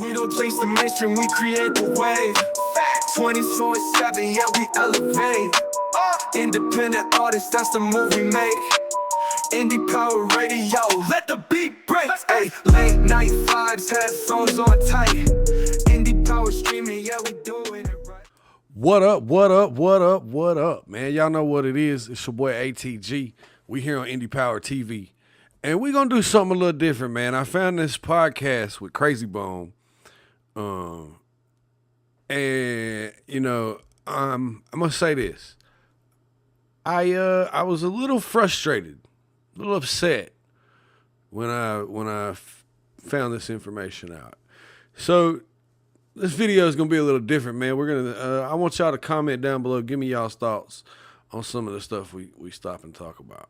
We don't chase the mainstream, we create the wave. 24/7, yeah, we elevate. Independent artists, that's the move we make. Indie Power Radio, let the beat break. Hey, late night vibes, headphones on tight. Indie Power streaming, yeah, we doing it right. What up, man? Y'all know what it is. It's your boy ATG. We here on Indie Power TV. And we're going to do something a little different, man. I found this podcast with Krayzie Bone. And, you know, I'm going to say this. I was a little frustrated, a little upset when I found this information out. So this video is gonna be a little different, man. We're gonna I want y'all to comment down below. Give me y'all's thoughts on some of the stuff we stop and talk about.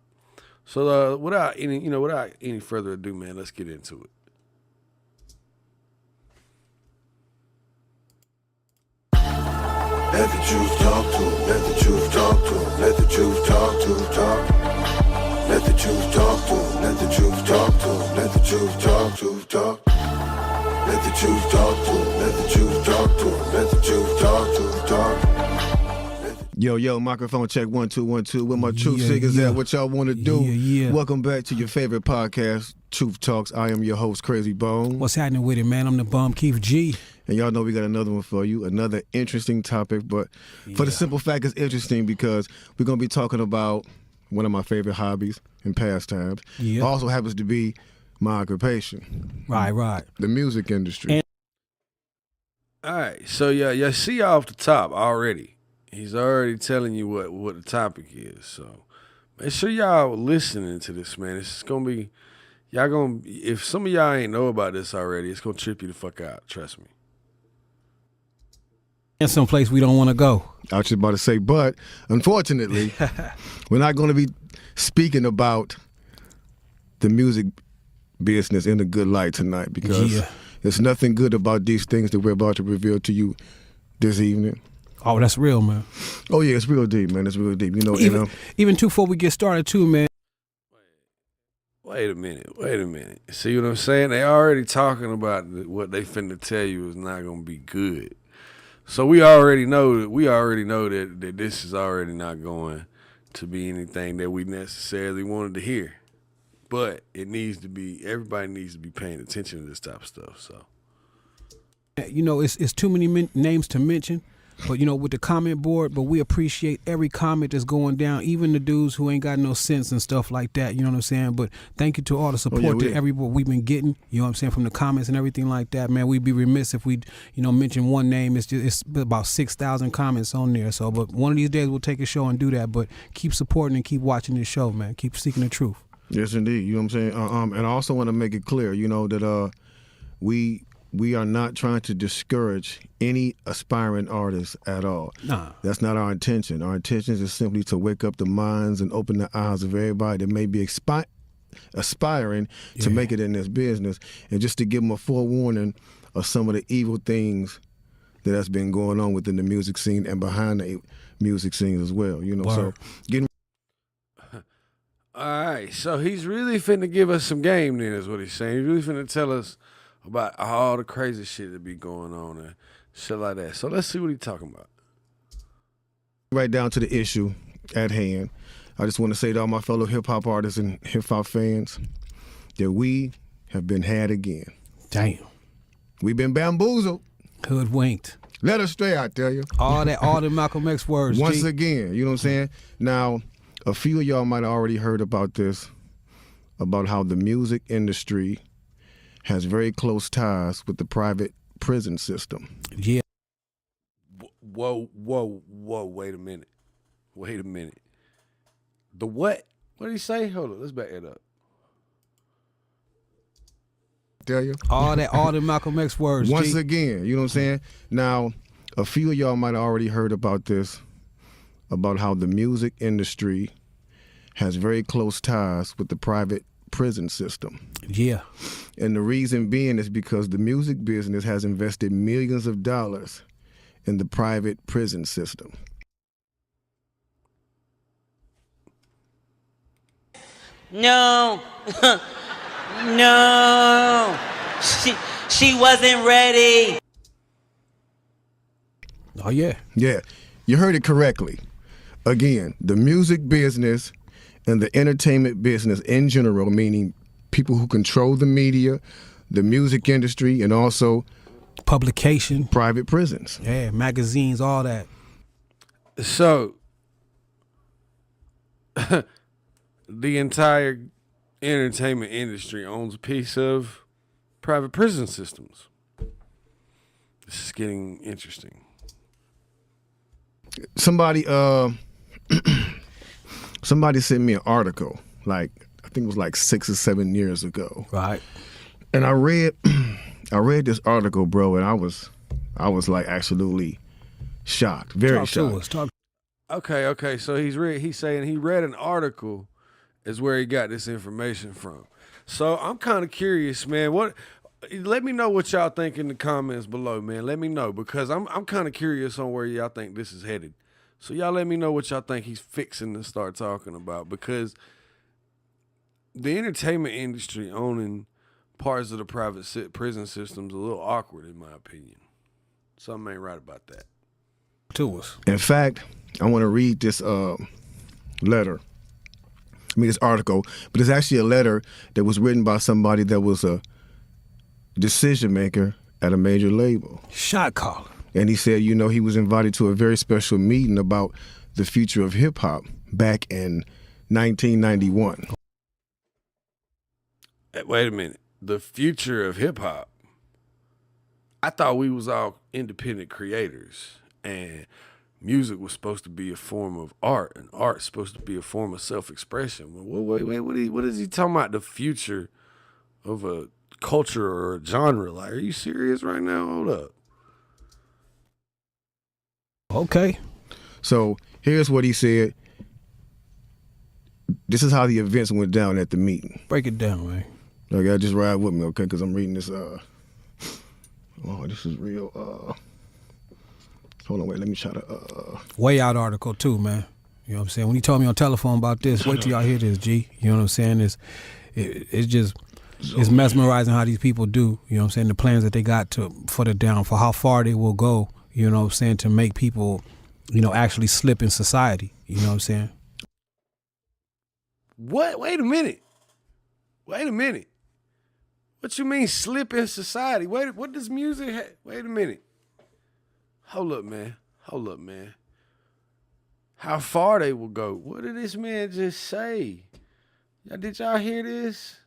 So without any further ado, man, let's get into it. Let the truth talk to him, let the truth talk to him, let the truth talk to him, talk. Let the truth talk to him, let the truth talk to him, let the truth talk to him, talk. Let the truth talk to him, let the truth talk to him, let the truth talk to him, talk. Yo, microphone check 1 2 1 2. Where my truth seekers at? What y'all want to do? Welcome back to your favorite podcast, Truth Talks. I am your host, Krayzie Bone. What's happening with it, man? I'm the bum, Keith G. And y'all know we got another one for you, another interesting topic. But for the simple fact, it's interesting because we're going to be talking about one of my favorite hobbies and pastimes. Yeah. Also happens to be my occupation. Right. The music industry. All right, so you see off the top already. He's already telling you what the topic is. So make sure y'all listening to this, man. It's gonna be if some of y'all ain't know about this already, it's gonna trip you the fuck out. Trust me. And someplace we don't want to go. I was just about to say, but unfortunately, we're not going to be speaking about the music business in a good light tonight because there's nothing good about these things that we're about to reveal to you this evening. Oh, that's real, man. Oh yeah, it's real deep, man. It's real deep. You know, even before we get started, too, man. Wait a minute. See what I'm saying? They already talking about what they finna tell you is not gonna be good. So we already know that this is already not going to be anything that we necessarily wanted to hear. But everybody needs to be paying attention to this type of stuff. So, you know, it's too many names to mention, but you know, with the comment board, but we appreciate every comment that's going down, even the dudes who ain't got no sense and stuff like that. You know what I'm saying? But thank you to all the support that everybody we've been getting. You know what I'm saying, from the comments and everything like that, man. We'd be remiss if we, mention one name. It's about 6,000 comments on there. So, but one of these days we'll take a show and do that. But keep supporting and keep watching this show, man. Keep seeking the truth. Yes, indeed. You know what I'm saying? And I also want to make it clear, that we are not trying to discourage any aspiring artists at all. Nah. That's not our intention. Our intention is simply to wake up the minds and open the eyes of everybody that may be aspiring to make it in this business, and just to give them a forewarning of some of the evil things that has been going on within the music scene and behind the music scenes as well. So getting. All right, so he's really finna give us some game then, is what he's saying. He's really finna tell us about all the crazy shit that be going on and shit like that. So let's see what he's talking about. Right down to the issue at hand. I just want to say to all my fellow hip-hop artists and hip-hop fans that we have been had again. Damn. We've been bamboozled. Hoodwinked. Let us stay, I tell you. All the Malcolm X words. Once again, you know what I'm saying? Now, a few of y'all might have already heard about this, about how the music industry has very close ties with the private prison system. Yeah. Whoa, wait a minute. The what? What did he say? Hold on, let's back it up. Tell you. All the Malcolm X words. Once again, you know what I'm saying? Now, a few of y'all might have already heard about this, about how the music industry has very close ties with the private prison system. Yeah. And the reason being is because the music business has invested millions of dollars in the private prison system. No. No. She wasn't ready. Oh yeah. Yeah, you heard it correctly. Again, the music business and the entertainment business in general, meaning people who control the media, the music industry, and also Publication. private prisons. Yeah, magazines, all that. So the entire entertainment industry owns a piece of private prison systems. This is getting interesting. Somebody somebody sent me an article, like I think it was like 6 or 7 years ago. Right. And I read this article, bro, and I was like absolutely shocked. Very Talk shocked. to us. Talk. Okay. So he's saying he read an article is where he got this information from. So I'm kind of curious, man. Let me know what y'all think in the comments below, man. Let me know, because I'm kind of curious on where y'all think this is headed. So y'all let me know what y'all think he's fixing to start talking about, because the entertainment industry owning parts of the private prison system is a little awkward, in my opinion. Something ain't right about that. To us. In fact, I want to read this this article, but it's actually a letter that was written by somebody that was a decision maker at a major label. Shot caller. And he said, you know, he was invited to a very special meeting about the future of hip hop back in 1991. Wait a minute. The future of hip hop. I thought we was all independent creators, and music was supposed to be a form of art, and art's supposed to be a form of self-expression. Wait, what is he talking about? The future of a culture or a genre? Like, are you serious right now? Hold up. Okay. So here's what he said. This is how the events went down at the meeting. Break it down, man. Okay, just ride with me, okay? Because I'm reading this. This is real. Hold on, wait. Let me try to. Way out article too, man. You know what I'm saying? When he told me on telephone about this, wait till y'all hear this, G. You know what I'm saying? It's mesmerizing how these people do. You know what I'm saying? The plans that they got for how far they will go. You know what I'm saying? To make people, actually slip in society. You know what I'm saying? What? Wait a minute. What you mean slip in society? Wait, what does music have? Wait a minute. Hold up, man. How far they will go? What did this man just say? Did y'all hear this?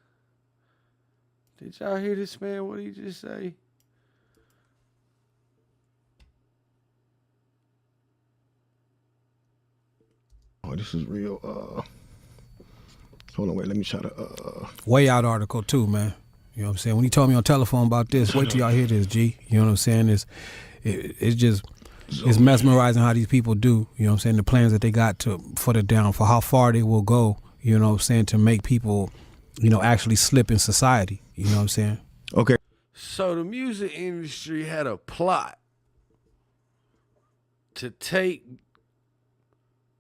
Did y'all hear this, man? What did he just say? Oh, this is real. Hold on, wait. Let me try to. Way out article too, man. You know what I'm saying? When he told me on telephone about this, wait till y'all hear this, G. You know what I'm saying? It's mesmerizing how these people do. You know what I'm saying? The plans that they got for how far they will go. You know what I'm saying? To make people, actually slip in society. You know what I'm saying? Okay. So the music industry had a plot to take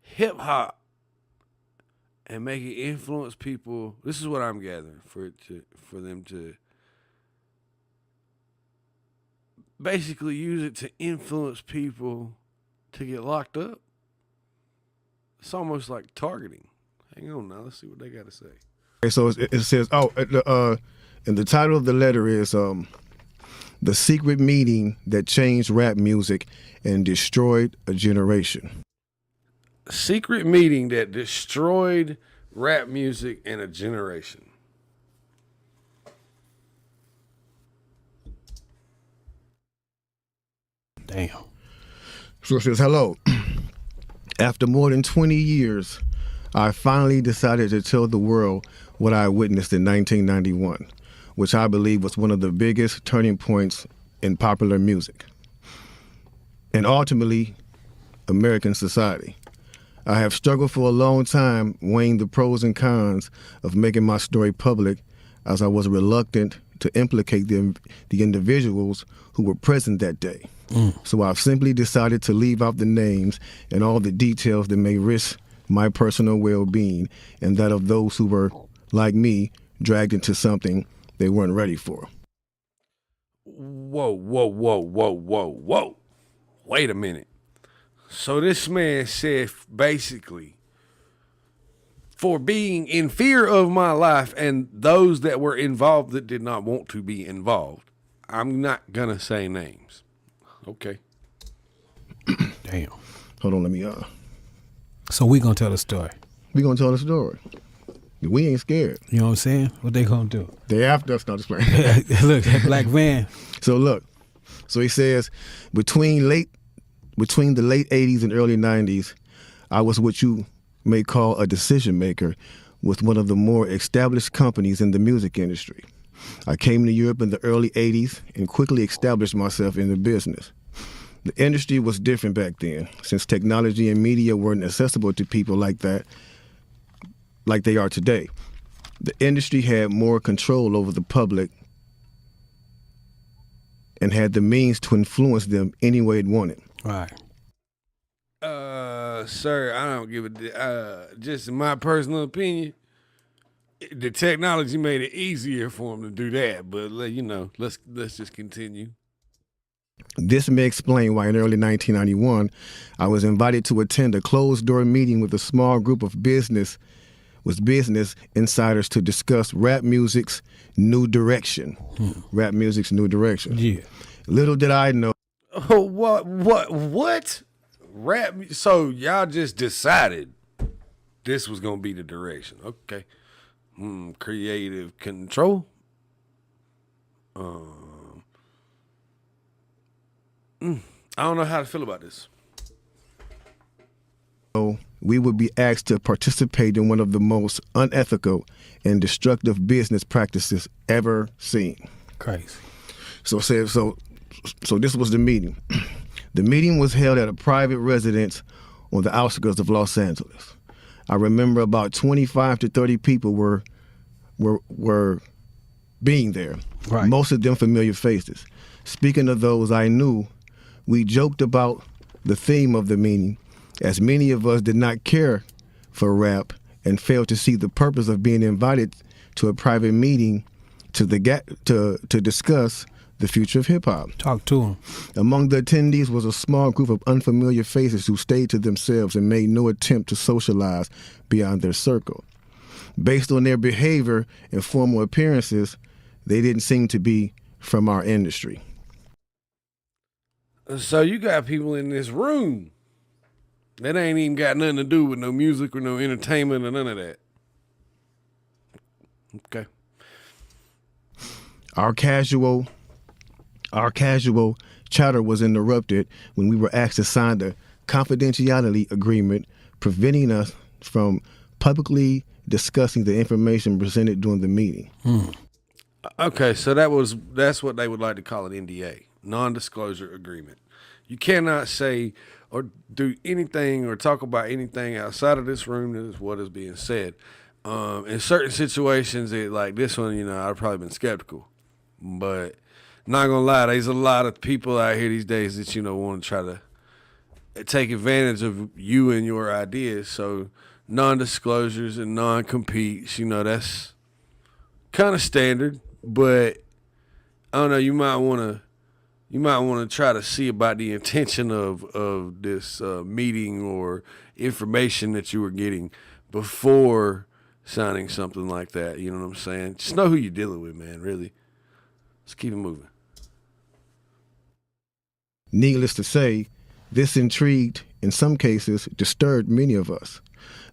hip hop and make it influence people. This is what I'm gathering, for them to basically use it to influence people to get locked up. It's almost like targeting. Hang on now, let's see what they got to say. Okay, so it says, and the title of the letter is "The Secret Meeting That Changed Rap Music and Destroyed a Generation." Secret meeting that destroyed rap music and a generation. Damn. So it says, hello. After more than 20 years, I finally decided to tell the world what I witnessed in 1991, which I believe was one of the biggest turning points in popular music and ultimately American society. I have struggled for a long time weighing the pros and cons of making my story public, as I was reluctant to implicate the individuals who were present that day. So I've simply decided to leave out the names and all the details that may risk my personal well-being and that of those who were, like me, dragged into something they weren't ready for. Whoa. Wait a minute. So this man said basically, for being in fear of my life and those that were involved that did not want to be involved, I'm not going to say names. Okay. Damn. Hold on, let me So we gonna tell the story. we gonna tell the story. We ain't scared. You know what I'm saying? What they gonna do? They after us, not just playing. Look, that black van. So look, so he says, between the late 80s and early 90s, I was what you may call a decision maker with one of the more established companies in the music industry. I came to Europe in the early 80s and quickly established myself in the business. The industry was different back then, since technology and media weren't accessible to people like that, like they are today. The industry had more control over the public and had the means to influence them any way it wanted. Right. Sir, I don't give just in my personal opinion, the technology made it easier for him to do that. But let's just continue. This may explain why in early 1991, I was invited to attend a closed-door meeting with a small group of business insiders to discuss rap music's new direction. Rap music's new direction. Yeah. Little did I know. Oh, what? Rap. So y'all just decided this was gonna be the direction. Okay. Creative control. I don't know how to feel about this. We would be asked to participate in one of the most unethical and destructive business practices ever seen. Crazy. So this was the meeting. The meeting was held at a private residence on the outskirts of Los Angeles. I remember about 25 to 30 people were being there. Right. Most of them familiar faces. Speaking of those I knew, we joked about the theme of the meeting, as many of us did not care for rap and failed to see the purpose of being invited to a private meeting to discuss the future of hip-hop. Talk to him. Among the attendees was a small group of unfamiliar faces who stayed to themselves and made no attempt to socialize beyond their circle. Based on their behavior and formal appearances, they didn't seem to be from our industry. So you got people in this room that ain't even got nothing to do with no music or no entertainment or none of that. Okay. Our casual chatter was interrupted when we were asked to sign the confidentiality agreement, preventing us from publicly discussing the information presented during the meeting. Okay, so that's what they would like to call an NDA, non-disclosure agreement. You cannot say or do anything or talk about anything outside of this room. That is what is being said. In certain situations, like this one, I've probably been skeptical, but not gonna lie, there's a lot of people out here these days that want to try to take advantage of you and your ideas. So non-disclosures and non-competes, that's kind of standard. But I don't know. You might want to try to see about the intention of this meeting or information that you were getting before signing something like that. You know what I'm saying? Just know who you're dealing with, man. Really. Let's keep it moving. Needless to say, this intrigued, in some cases, disturbed many of us.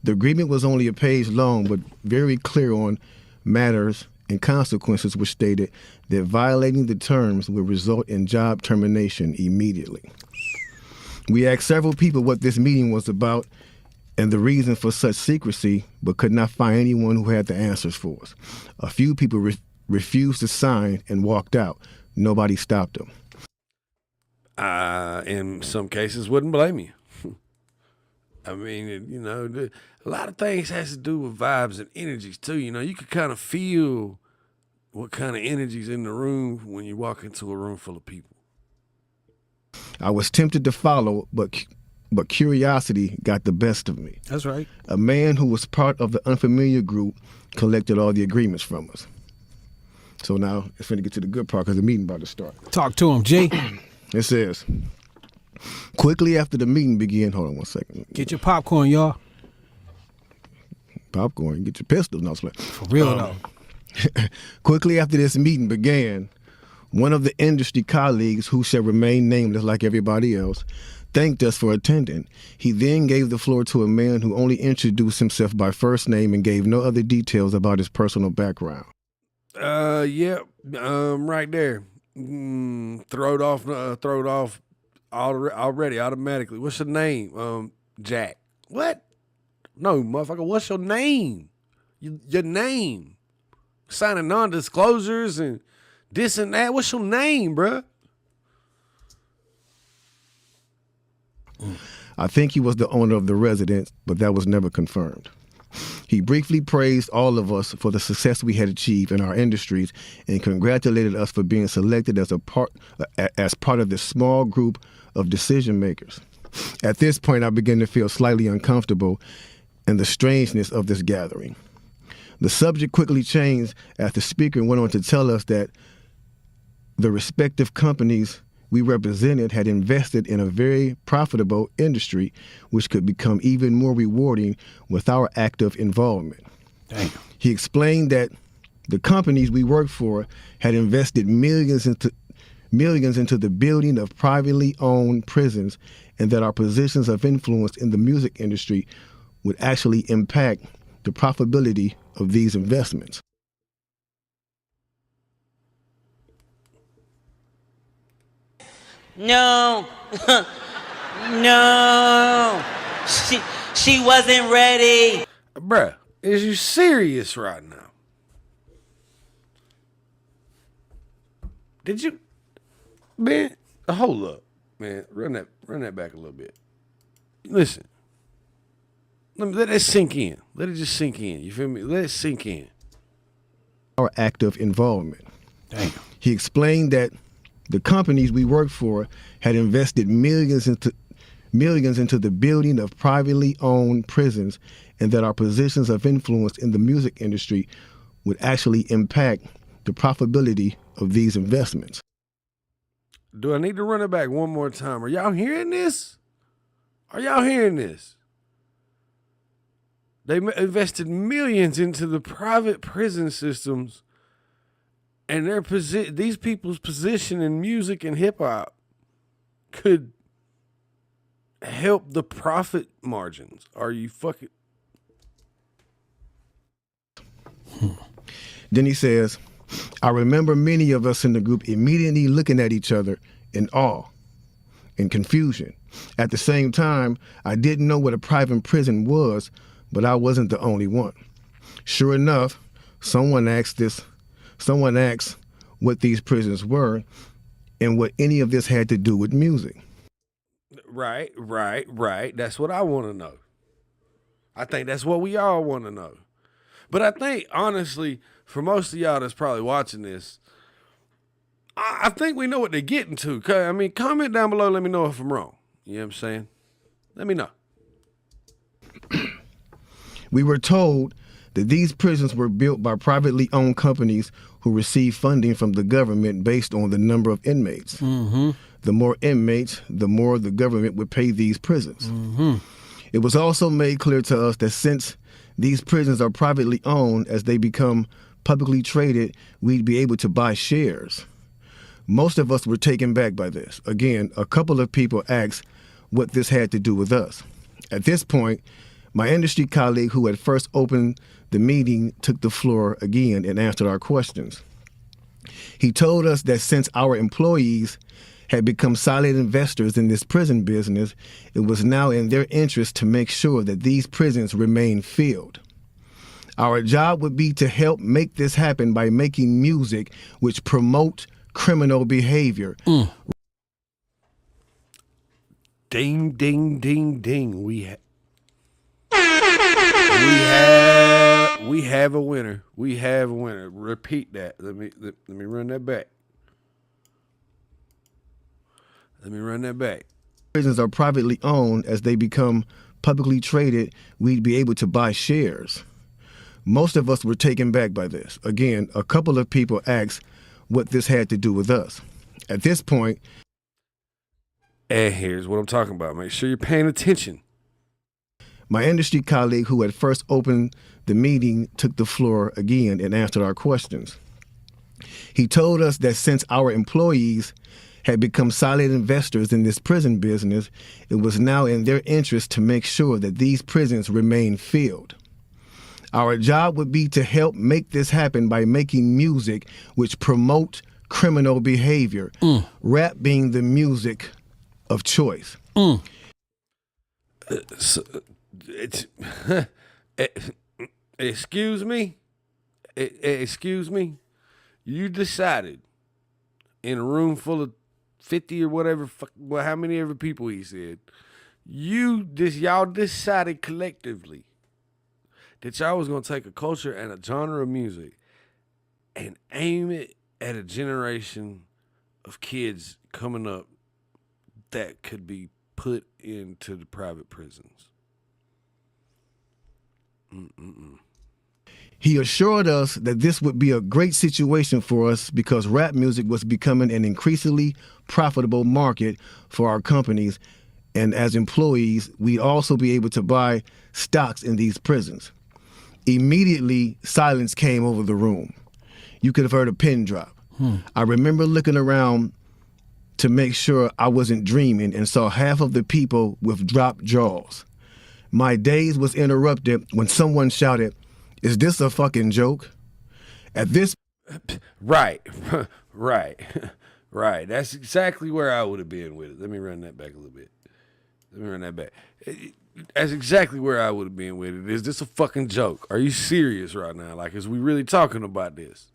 The agreement was only a page long, but very clear on matters and consequences, which stated that violating the terms would result in job termination immediately. We asked several people what this meeting was about and the reason for such secrecy, but could not find anyone who had the answers for us. A few people refused to sign and walked out. Nobody stopped them. In some cases, wouldn't blame you. I mean, a lot of things has to do with vibes and energies too. You could kind of feel what kind of energy's in the room when you walk into a room full of people. I was tempted to follow, but curiosity got the best of me. That's right. A man who was part of the unfamiliar group collected all the agreements from us. So now it's finna get to the good part because the meeting about to start. Talk to him, G. It says, quickly after the meeting began, hold on one second. Get your popcorn, y'all. Popcorn, get your pistols. No, sweat. For real, though. Quickly after this meeting began, one of the industry colleagues, who shall remain nameless like everybody else, thanked us for attending. He then gave the floor to a man who only introduced himself by first name and gave no other details about his personal background. Right there. Throw it off already automatically. What's your name? Jack. What? No, motherfucker. What's your name? Your name. Signing non-disclosures and this and that. What's your name, bruh? I think he was the owner of the residence, but that was never confirmed. He briefly praised all of us for the success we had achieved in our industries and congratulated us for being selected as part of this small group of decision makers. At this point, I began to feel slightly uncomfortable and the strangeness of this gathering. The subject quickly changed as the speaker went on to tell us that the respective companies we represented had invested in a very profitable industry, which could become even more rewarding with our active involvement. Damn. He explained that the companies we worked for had invested millions into the building of privately owned prisons, and that our positions of influence in the music industry would actually impact the profitability of these investments. No. No. She wasn't ready. Bruh, is you serious right now? Did you, man? Hold up, man. Run that back a little bit. Listen, let that sink in. Let it just sink in. You feel me? Let it sink in. Our active involvement. Damn. He explained that the companies we worked for had invested millions into the building of privately owned prisons, and that our positions of influence in the music industry would actually impact the profitability of these investments. Do I need to run it back one more time? Are y'all hearing this? Are y'all hearing this? They invested millions into the private prison systems, and these people's position in music and hip hop could help the profit margins. Are you fucking? Then he says, I remember many of us in the group immediately looking at each other in awe and confusion. At the same time, I didn't know what a private prison was, but I wasn't the only one. Sure enough, someone asked what these prisons were and what any of this had to do with music. Right. That's what I want to know. I think that's what we all want to know. But I think, honestly, for most of y'all that's probably watching this, I think we know what they're getting to. I mean, comment down below, let me know if I'm wrong. You know what I'm saying? Let me know. We were told that these prisons were built by privately owned companies who receive funding from the government based on the number of inmates. Mm-hmm. The more inmates, the more the government would pay these prisons. Mm-hmm. It was also made clear to us that since these prisons are privately owned, as they become publicly traded, we'd be able to buy shares. Most of us were taken back by this. Again, a couple of people asked what this had to do with us. At this point, my industry colleague who had first opened the meeting took the floor again and answered our questions. He told us that since our employees had become silent investors in this prison business, it was now in their interest to make sure that these prisons remain filled. Our job would be to help make this happen by making music which promote criminal behavior. Ding, ding, ding, ding. We have a winner. We have a winner. Repeat that. Let me run that back. Let me run that back. Prisons are privately owned. As they become publicly traded, we'd be able to buy shares. Most of us were taken back by this. Again, a couple of people asked what this had to do with us. At this point, and here's what I'm talking about. Make sure you're paying attention. my industry colleague who had first opened the meeting took the floor again and answered our questions. He told us that since our employees had become solid investors in this prison business, it was now in their interest to make sure that these prisons remain filled. Our job would be to help make this happen by making music which promote criminal behavior, rap being the music of choice. Excuse me? Excuse me? You decided in a room full of 50 or whatever, well, how many ever people he said, y'all decided collectively that y'all was going to take a culture and a genre of music and aim it at a generation of kids coming up that could be put into the private prisons. He assured us that this would be a great situation for us because rap music was becoming an increasingly profitable market for our companies, and as employees, we'd also be able to buy stocks in these prisons. Immediately, silence came over the room. You could have heard a pin drop. I remember looking around to make sure I wasn't dreaming and saw half of the people with dropped jaws. My daze was interrupted when someone shouted, "Is this a fucking joke?" At this... Right. That's exactly where I would have been with it. Let me run that back a little bit. That's exactly where I would have been with it. Is this a fucking joke? Are you serious right now? Like, is we really talking about this?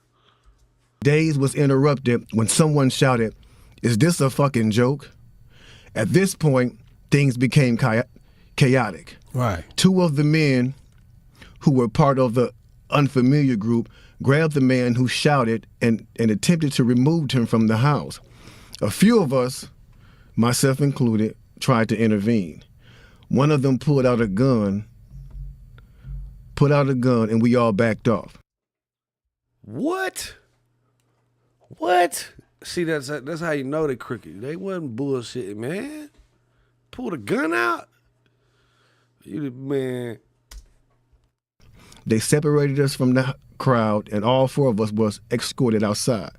Daze was interrupted when someone shouted, "Is this a fucking joke?" At this point, things became chaotic. Right. Two of the men who were part of the unfamiliar group grabbed the man who shouted and attempted to remove him from the house. A few of us, myself included, tried to intervene. One of them pulled out a gun, and we all backed off. What? See, that's how you know they crooked. They wasn't bullshitting, man. Pulled a gun out? Man. They separated us from the crowd, and all four of us was escorted outside.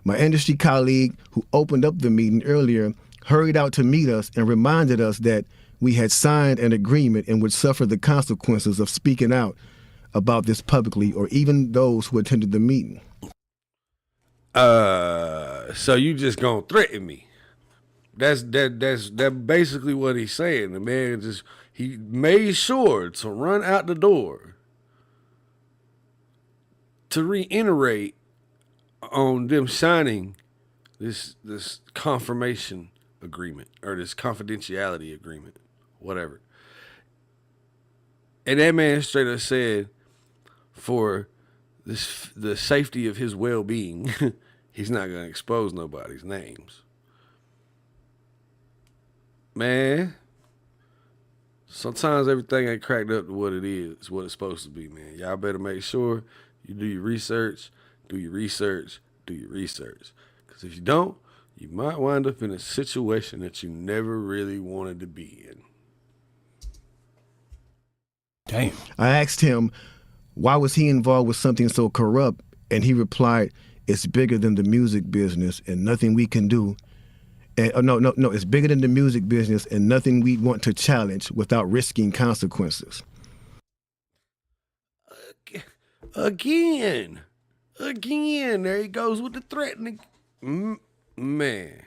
My industry colleague, who opened up the meeting earlier, hurried out to meet us and reminded us that we had signed an agreement and would suffer the consequences of speaking out about this publicly, or even those who attended the meeting. So you just gonna threaten me? That's basically what he's saying. The man he made sure to run out the door to reiterate on them signing this confirmation agreement or this confidentiality agreement, whatever. And that man straight up said, for the safety of his well-being, he's not going to expose nobody's names. Man, sometimes everything ain't cracked up to what it is. It's what it's supposed to be, man. Y'all better make sure you do your research. Because if you don't, you might wind up in a situation that you never really wanted to be in. Damn. I asked him, why was he involved with something so corrupt? And he replied, it's bigger than the music business and nothing we can do. No, it's bigger than the music business and nothing we want to challenge without risking consequences. Again, there he goes with the threatening. Man.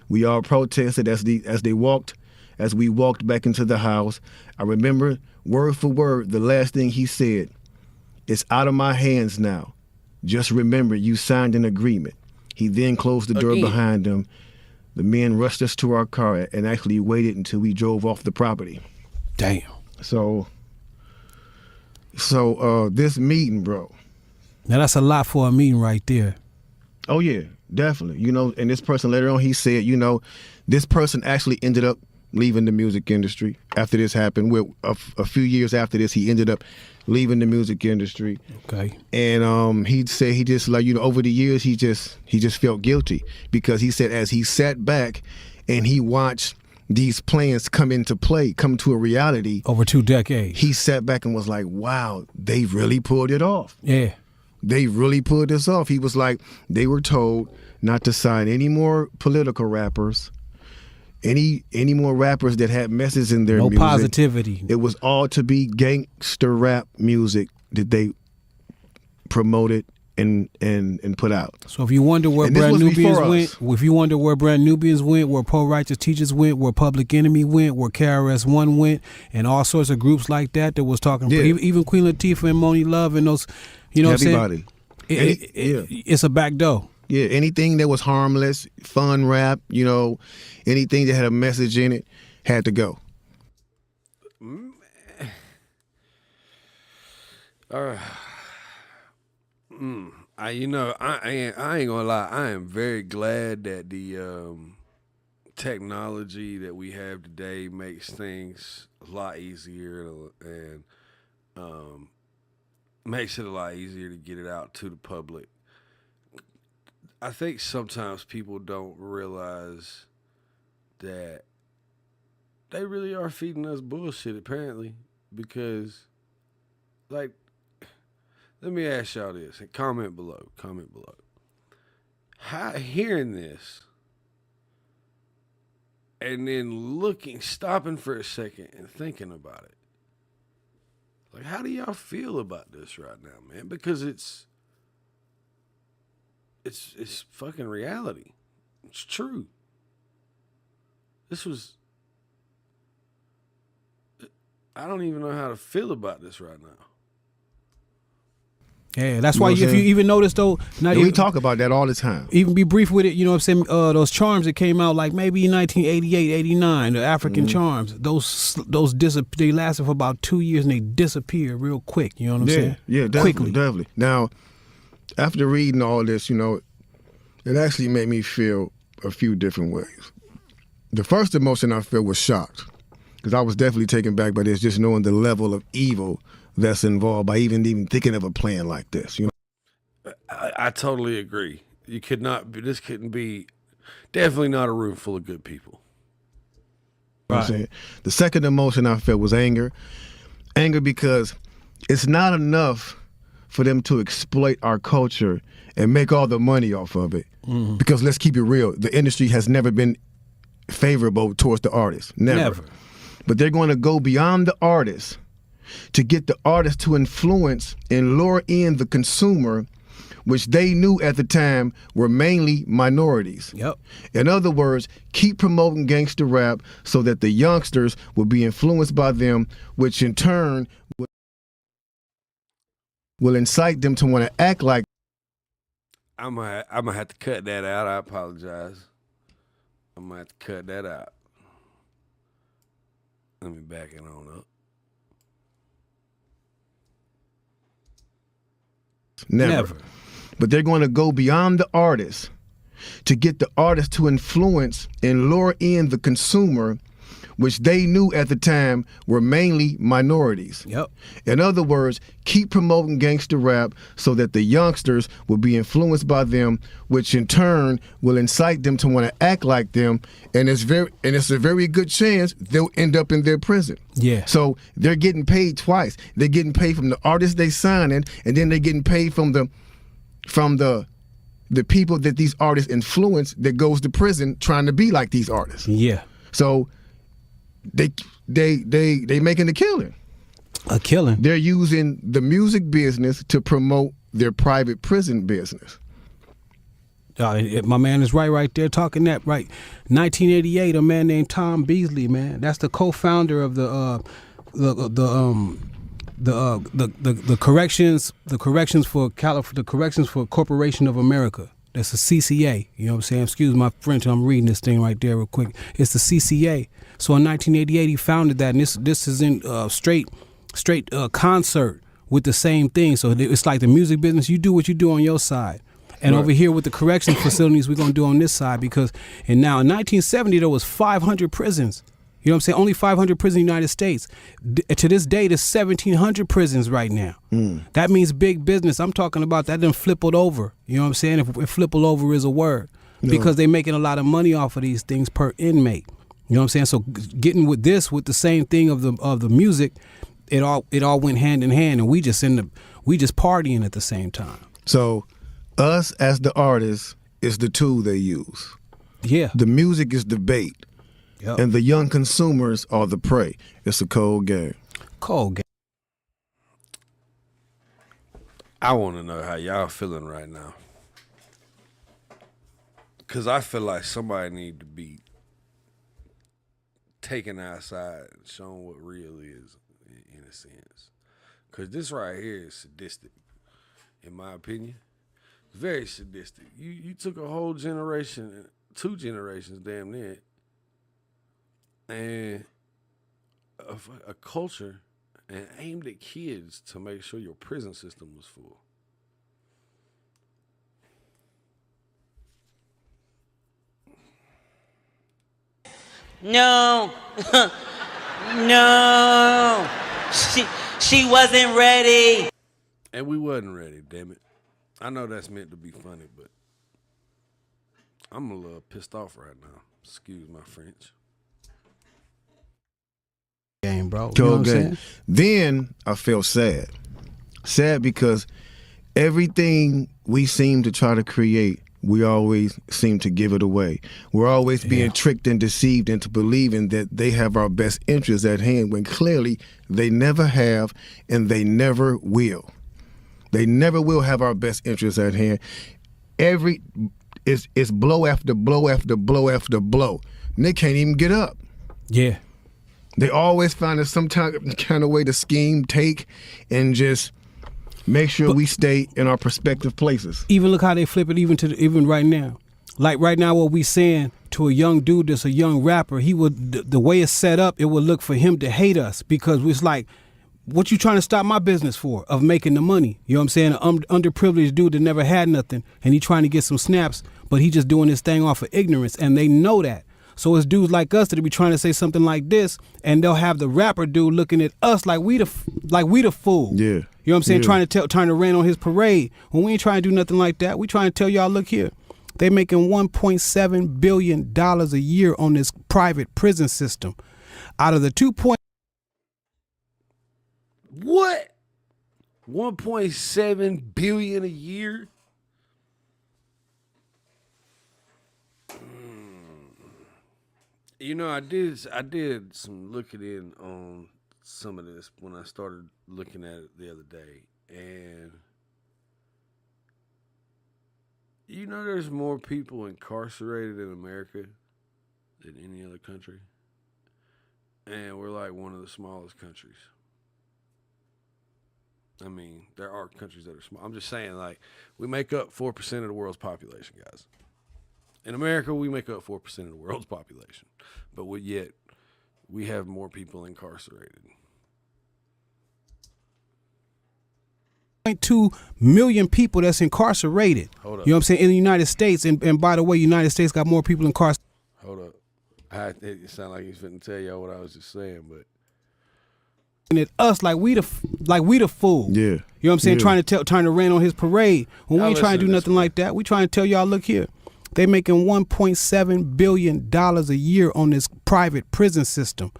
We all protested as we walked back into the house. I remember word for word the last thing he said. It's out of my hands now. Just remember you signed an agreement. He then closed the door behind him. The men rushed us to our car and actually waited until we drove off the property. Damn. So this meeting, bro. Now that's a lot for a meeting right there. Oh yeah, definitely. And this person later on, he said, this person actually ended up leaving the music industry after this happened. A few years after this, he ended up leaving the music industry. Okay. And he'd say he just like, over the years he just felt guilty because he said as he sat back and he watched these plans come to a reality Over 2 decades. he sat back and was like, wow, they really pulled it off. Yeah. They really pulled this off. He was like, they were told not to sign any more political rappers, any more rappers that had messages in their No music. positivity. It was all to be gangster rap music that they promoted and put out. So if you wonder where And this Brand was Nubians before went, us. if you wonder where Brand Nubians went, where Pro Righteous Teachers went, where Public Enemy went, where KRS-One went, and all sorts of groups like that was talking, Yeah. even Queen Latifah and Moni Love and those, you know what I'm saying? Everybody. It's a back door. Yeah, anything that was harmless, fun rap, anything that had a message in it had to go. I ain't gonna lie. I am very glad that the technology that we have today makes things a lot easier and makes it a lot easier to get it out to the public. I think sometimes people don't realize that they really are feeding us bullshit, apparently, because, like, let me ask y'all this, and comment below. Hearing this, and then stopping for a second and thinking about it, like, how do y'all feel about this right now, man? Because it's fucking reality. It's true. I don't even know how to feel about this right now. Yeah, that's You know why what I'm if you saying? even notice though, now And we talk about that all the time. even be brief with it, you know what I'm saying? Those charms that came out like maybe in 1988, 89, the African charms, those they lasted for about 2 years and they disappeared real quick, you know what I'm saying? Yeah, definitely, Quickly. definitely. Now, after reading all this, it actually made me feel a few different ways. The first emotion I felt was shocked because I was definitely taken back by this, just knowing the level of evil that's involved by even thinking of a plan like this. I totally agree. This couldn't be, definitely not a room full of good people. You know what I'm saying? The second emotion I felt was anger. Anger because it's not enough for them to exploit our culture and make all the money off of it. Mm-hmm. Because let's keep it real, the industry has never been favorable towards the artist. Never. But they're going to go beyond the artist to get the artist to influence and lure in the consumer, which they knew at the time were mainly minorities. Yep. In other words, keep promoting gangster rap so that the youngsters will be influenced by them, which in turn will incite them to want to act like. I'm gonna have to cut that out. I apologize. I'm gonna have to cut that out. Let me back it on up. Never. But they're going to go beyond the artist to get the artist to influence and lure in the consumer, which they knew at the time were mainly minorities. Yep. In other words, keep promoting gangster rap so that the youngsters will be influenced by them, which in turn will incite them to want to act like them, and it's a very good chance they'll end up in their prison. Yeah. So they're getting paid twice. They're getting paid from the artists they signing, and then they're getting paid from the people that these artists influence that goes to prison trying to be like these artists. Yeah. So they making a killing. A killing. They're using the music business to promote their private prison business. My man is right there talking that right. 1988, a man named Tom Beasley, man. That's the co-founder of the corrections for Corporation of America. That's the CCA. You know what I'm saying? Excuse my French. I'm reading this thing right there real quick. It's the CCA. So in 1988, he founded that, and this is in straight concert with the same thing. So it's like the music business. You do what you do on your side. And over here with the correction facilities, we're going to do on this side, because, and now in 1970, there was 500 prisons. You know what I'm saying? Only 500 prisons in the United States. To this day, there's 1,700 prisons right now. That means big business. I'm talking about that done flippled over. You know what I'm saying? If flippled over is a word. Because they making a lot of money off of these things per inmate. You know what I'm saying? So getting with this, with the same thing of the music, it all went hand in hand, and we just partying at the same time. So us as the artists is the tool they use. Yeah. The music is the bait. Yep. And the young consumers are the prey. It's a cold game. Cold game. I want to know how y'all feeling right now. Because I feel like somebody need to be taken outside and shown what real is, in a sense. Because this right here is sadistic, in my opinion. It's very sadistic. You took a whole generation, 2 generations damn near, and a culture, and aimed at kids to make sure your prison system was full. No. No. She wasn't ready. And we wasn't ready, damn it. I know that's meant to be funny, but I'm a little pissed off right now. Excuse my French. Game, bro. You know what I'm saying? Then I feel sad. Sad because everything we seem to try to create, we always seem to give it away. We're always being tricked and deceived into believing that they have our best interests at hand when clearly they never have and they never will. They never will have our best interests at hand. It's blow after blow after blow after blow. And they can't even get up. Yeah. They always find some kind of way to scheme, take, and just make sure we stay in our prospective places. Even look how they flip it even right now. Like right now what we saying to a young dude that's a young rapper, he would, the way it's set up, it would look for him to hate us because it's like, what you trying to stop my business for? Of making the money. You know what I'm saying? An underprivileged dude that never had nothing and he trying to get some snaps, but he just doing this thing off of ignorance and they know that. So it's dudes like us that be trying to say something like this, and they'll have the rapper dude looking at us like we the fool. Yeah. You know what I'm saying? Yeah. Trying to rain on his parade. When we ain't trying to do nothing like that. We trying to tell y'all, look here. They making $1.7 billion a year on this private prison system. Out of the What? 1.7 billion a year? You know, I did some looking in on some of this when I started looking at it the other day, and you know, there's more people incarcerated in America than any other country, and we're like one of the smallest countries. I mean, there are countries that are small. I'm just saying, like, we make up 4% of the world's population, guys. In America, we make up 4% of the world's population, but yet we have more people incarcerated. 2 million people that's incarcerated. Hold up. You know what I'm saying? In the United States, and by the way, United States got more people incarcerated. Hold up. It sounded like he's finna tell y'all what I was just saying, but At us like we the fool. Yeah. You know what I'm saying? Yeah. Trying to rain on his parade. When we Y'all ain't trying to listen do to this, nothing man. like that. We trying to tell y'all, look here. They making $1.7 billion a year on this private prison system.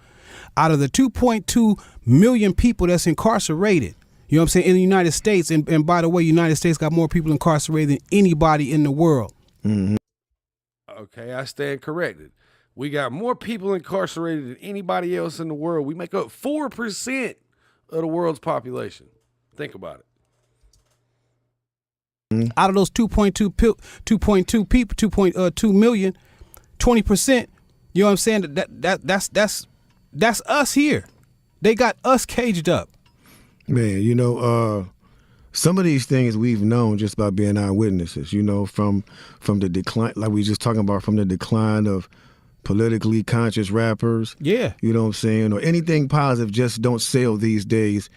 Out of the 2.2 million people that's incarcerated, you know what I'm saying, in the United States, and by the way, United States got more people incarcerated than anybody in the world. Mm-hmm. okay, I stand corrected. We got more people incarcerated than anybody else in the world. We make up 4% of the world's population. Think about it. Out of those 2.2 people, 2.2 million, 20%, you know what I'm saying? That's us here. They got us caged up. Man, you know, some of these things we've known just by being eyewitnesses, you know, from the decline, like we just talking about, from the decline of politically conscious rappers. Yeah. You know what I'm saying? Or anything positive just don't sell these days,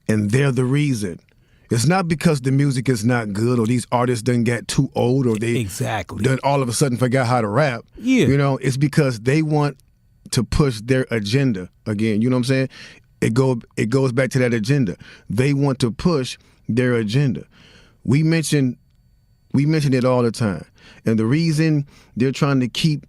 and they're the reason. It's not because the music is not good or these artists done get too old or they Exactly. done all of a sudden forgot how to rap. Yeah. You know, it's because they want to push their agenda again. You know what I'm saying? It goes back to that agenda. They want to push their agenda. We mention it all the time. And the reason they're trying to keep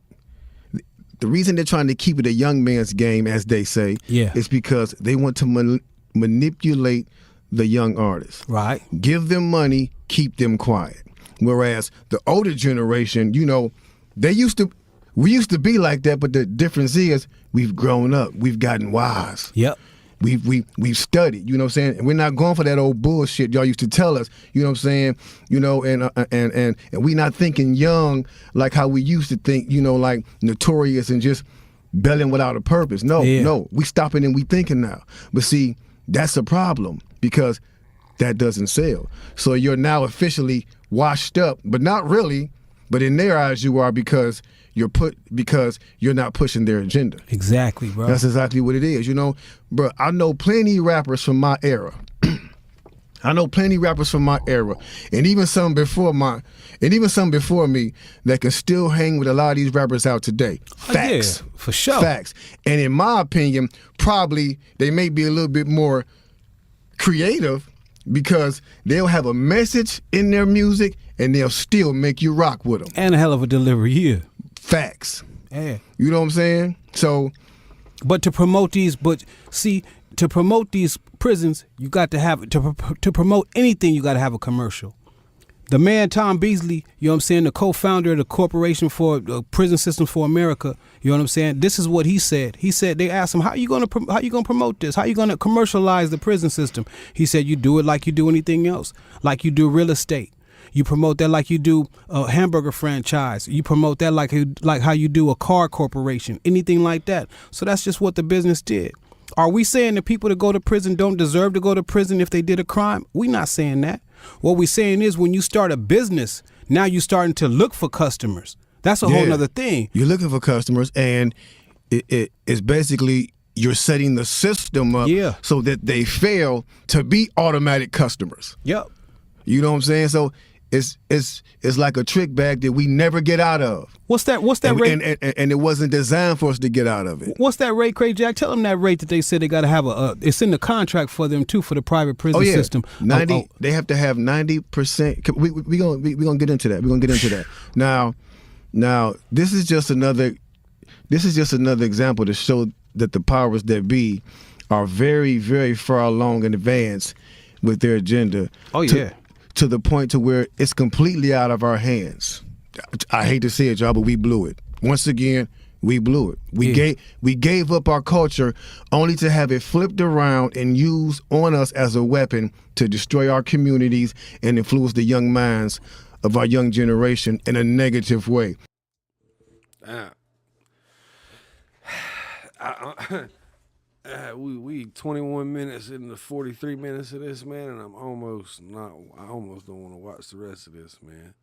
it a young man's game, as they say, is because they want to manipulate the young artists. Right. Give them money, keep them quiet. Whereas the older generation, you know, we used to be like that, but the difference is we've grown up. We've gotten wise. Yep. We've studied, you know what I'm saying? And we're not going for that old bullshit y'all used to tell us, you know what I'm saying? You know, and we not thinking young like how we used to think, you know, like notorious and just belling without a purpose. No, we stopping and we thinking now. But see, that's a problem because that doesn't sell. So you're now officially washed up, but not really, but in their eyes you are because you're not pushing their agenda. Exactly, bro. That's exactly what it is. You know, bro, I know plenty of rappers from my era. And even some before me that can still hang with a lot of these rappers out today. Facts. Yeah, for sure. Facts. And in my opinion, probably they may be a little bit more creative because they'll have a message in their music and they'll still make you rock with them. And a hell of a delivery, yeah. Facts. Yeah. You know what I'm saying? So, but to promote these prisons, you got to have to promote anything. You got to have a commercial. The man Tom Beasley, you know what I'm saying, the co-founder of the Corporation for Prison Systems for America, you know what I'm saying. This is what he said. He said they asked him, how you gonna promote this? How you gonna commercialize the prison system? He said you do it like you do anything else, like you do real estate. You promote that like you do a hamburger franchise. You promote that like how you do a car corporation, anything like that. So that's just what the business did. Are we saying the people that go to prison don't deserve to go to prison if they did a crime? We're not saying that. What we're saying is when you start a business, now you're starting to look for customers. That's a whole nother thing. You're looking for customers, and it's basically you're setting the system up so that they fail to be automatic customers. Yep. You know what I'm saying? So it's like a trick bag that we never get out of. What's that rate? And it wasn't designed for us to get out of it. What's that rate, Craig Jack? Tell them that rate that they said they got to have it's in the contract for them too, for the private prison system. 90. They have to have 90%. We gonna get into that. We're gonna get into that. Now this is just another example to show that the powers that be are very, very far along in advance with their agenda. To the point to where it's completely out of our hands. I hate to say it, y'all, but we blew it. Once again, we blew it. We gave up our culture only to have it flipped around and used on us as a weapon to destroy our communities and influence the young minds of our young generation in a negative way. We 21 minutes into 43 minutes of this, man, and I almost don't want to watch the rest of this, man.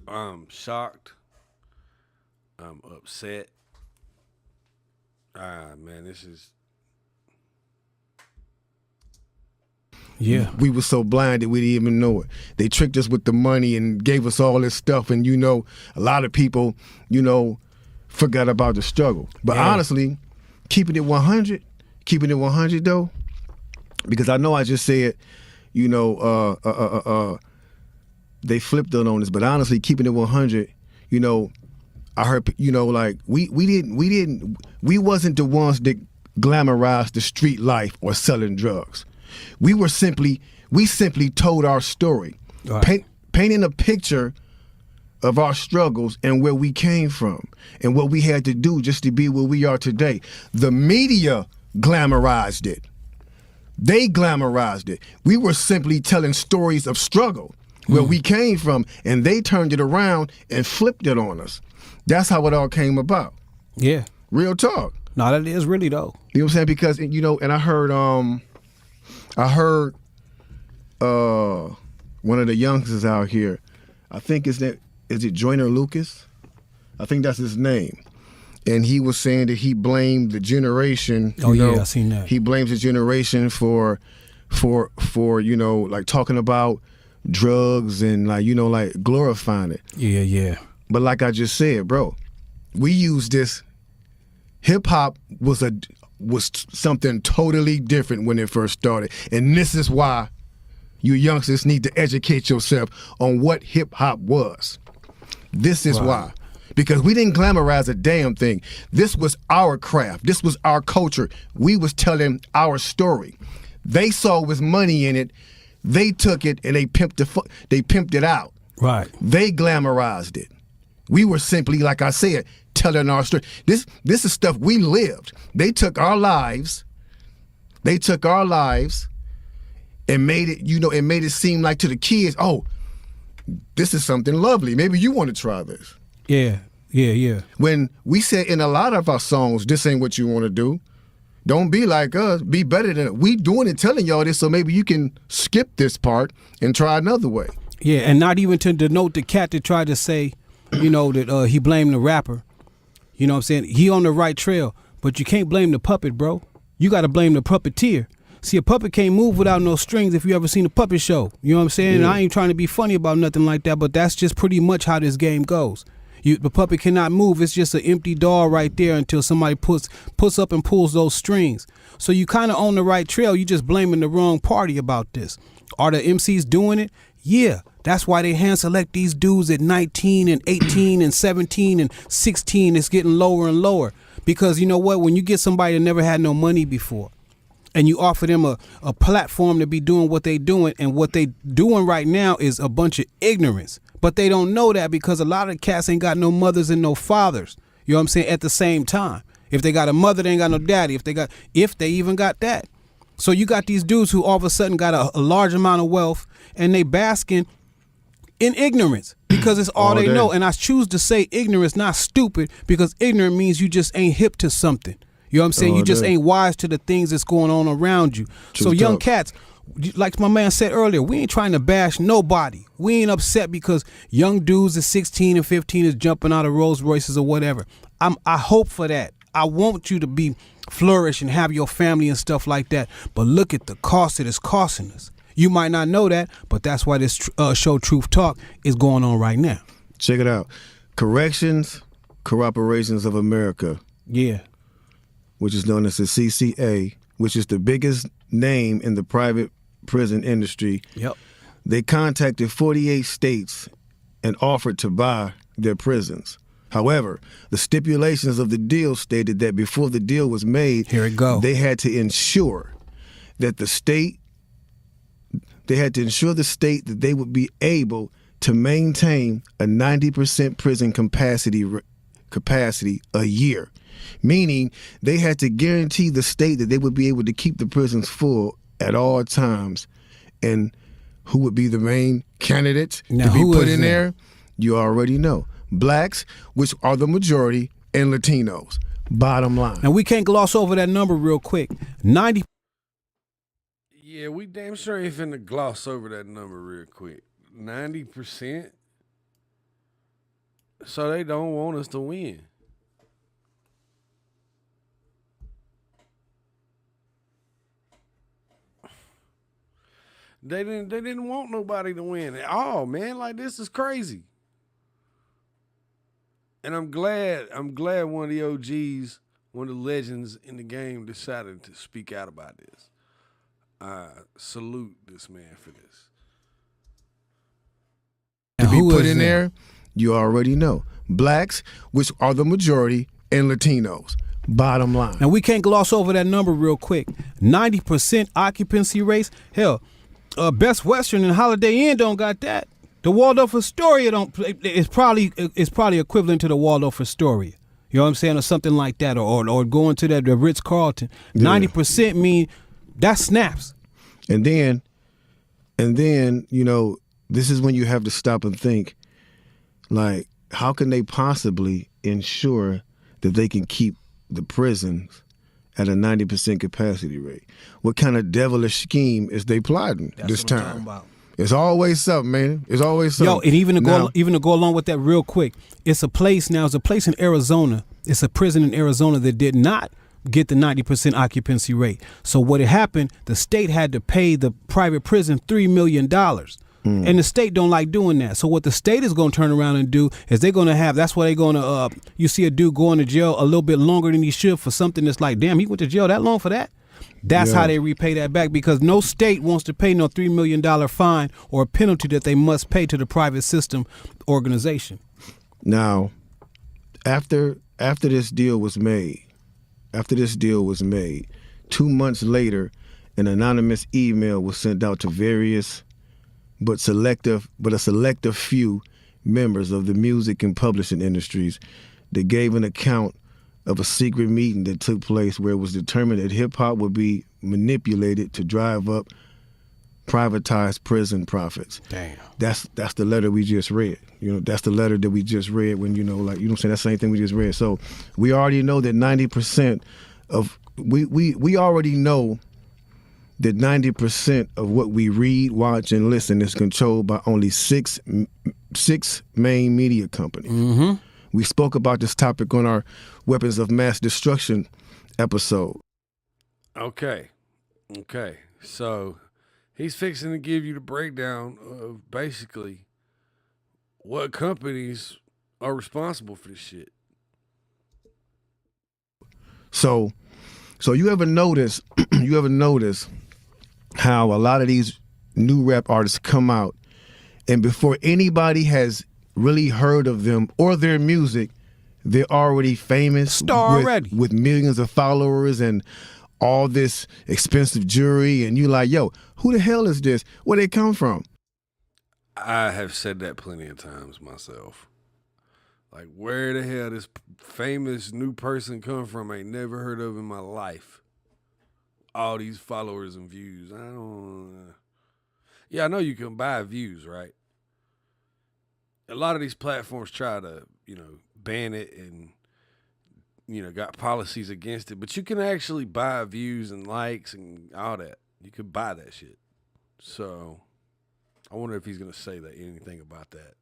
I'm shocked. I'm upset. Man, this is. Yeah. We were so blinded we didn't even know it. They tricked us with the money and gave us all this stuff, and you know, a lot of people, you know, forgot about the struggle. But honestly, keeping it 100 though, because I know I just said, you know, they flipped on us, but honestly, keeping it 100, you know, I heard, you know, like we wasn't the ones that glamorized the street life or selling drugs. We simply told our story, right. Painting a picture of our struggles and where we came from and what we had to do just to be where we are today. The media glamorized it. They glamorized it. We were simply telling stories of struggle where we came from, and they turned it around and flipped it on us. That's how it all came about. Yeah. Real talk. No, that is really though. You know what I'm saying? Because, you know, and I heard one of the youngsters out here, I think is it Joyner Lucas? I think that's his name. And he was saying that he blamed the generation. I seen that. He blames the generation for you know, like talking about drugs and like glorifying it. Yeah. But like I just said, bro, we use this. Hip hop was something totally different when it first started, and this is why you youngsters need to educate yourself on what hip hop was. This is why. Because we didn't glamorize a damn thing. This was our craft. This was our culture. We was telling our story. They saw was money in it. They took it and they pimped it out. Right. They glamorized it. We were simply, like I said, telling our story. This is stuff we lived. They took our lives. And made it seem like to the kids, oh, this is something lovely. Maybe you want to try this. Yeah. When we said in a lot of our songs, this ain't what you want to do. Don't be like us. Be better than us. We doing it, telling y'all this, so maybe you can skip this part and try another way. Yeah, and not even to denote the cat that tried to say, that he blamed the rapper. You know what I'm saying? He on the right trail, but you can't blame the puppet, bro. You got to blame the puppeteer. See, a puppet can't move without no strings if you ever seen a puppet show. You know what I'm saying? Yeah. I ain't trying to be funny about nothing like that, but that's just pretty much how this game goes. The puppet cannot move. It's just an empty doll right there until somebody puts up and pulls those strings. So you kind of on the right trail. You just blaming the wrong party about this. Are the MCs doing it? Yeah. That's why they hand select these dudes at 19 and 18 and 17 and 16. It's getting lower and lower. Because you know what? When you get somebody that never had no money before, and you offer them a platform to be doing what they doing, and what they doing right now is a bunch of ignorance. But they don't know that because a lot of cats ain't got no mothers and no fathers. You know what I'm saying? At the same time. If they got a mother, they ain't got no daddy. If they even got that. So you got these dudes who all of a sudden got a large amount of wealth, and they basking in ignorance because it's all they know. And I choose to say ignorance, not stupid, because ignorant means you just ain't hip to something. You know what I'm saying? You just ain't wise to the things that's going on around you. So young cats, like my man said earlier, we ain't trying to bash nobody. We ain't upset because young dudes at 16 and 15 is jumping out of Rolls Royces or whatever. I hope for that. I want you to be flourish and have your family and stuff like that. But look at the cost it is costing us. You might not know that, but that's why this show Truth Talk is going on right now. Check it out. Corporations of America. Yeah. Which is known as the CCA, which is the biggest name in the private prison industry. Yep. They contacted 48 states and offered to buy their prisons. However, the stipulations of the deal stated that before the deal was made, they had to ensure that the state that they would be able to maintain a 90% prison capacity a year. Meaning they had to guarantee the state that they would be able to keep the prisons full at all times. And who would be the main candidates to be put in there? You already know. Blacks, which are the majority, and Latinos. Bottom line. Now, we can't gloss over that number real quick. 90. Yeah, we damn sure ain't finna gloss over that number real quick. 90%? So they don't want us to win. They didn't want nobody to win at all, man. Like, this is crazy. And I'm glad one of the OGs, one of the legends in the game decided to speak out about this. I salute this man for this. To be put in there, you already know. Blacks, which are the majority, and Latinos. Bottom line. And we can't gloss over that number real quick. 90% occupancy rates. Hell, Best Western and Holiday Inn don't got that. The Waldorf Astoria it's probably equivalent to the Waldorf Astoria. You know what I'm saying? Or something like that. Or going to the Ritz-Carlton. 90% mean that snaps. And then, this is when you have to stop and think, like, how can they possibly ensure that they can keep the prisons at a 90% capacity rate? What kind of devilish scheme is they plotting this time? It's always something, man. It's always something. Yo, and even to go along with that real quick, it's a place in Arizona. It's a prison in Arizona that did not get the 90% occupancy rate. So what had happened, the state had to pay the private prison $3 million. And the state don't like doing that. So what the state is going to turn around and do is they're going to have, that's why they're going to, you see a dude going to jail a little bit longer than he should for something that's like, damn, he went to jail that long for that? That's how they repay that back, because no state wants to pay no $3 million fine or a penalty that they must pay to the private system organization. Now, after this deal was made, 2 months later, an anonymous email was sent out to various but a selective few members of the music and publishing industries that gave an account of a secret meeting that took place where it was determined that hip-hop would be manipulated to drive up privatized prison profits. Damn. That's the letter we just read. That's the letter that we just read when, what I'm saying, that's the same thing we just read. So we already know that 90% of, we already know that 90% of what we read, watch, and listen is controlled by only six main media companies. Mm-hmm. We spoke about this topic on our Weapons of Mass Destruction episode. Okay. So he's fixing to give you the breakdown of basically what companies are responsible for this shit. So you ever notice how a lot of these new rap artists come out, and before anybody has really heard of them or their music, they're already famous, star already, with millions of followers and all this expensive jewelry, and you like, yo, who the hell is this? Where they come from? I have said that plenty of times myself. Like, where the hell this famous new person come from? I ain't never heard of in my life. All these followers and views. Yeah, I know you can buy views, right? A lot of these platforms try to, ban it and, got policies against it. But you can actually buy views and likes and all that. You could buy that shit. So I wonder if he's going to say anything about that.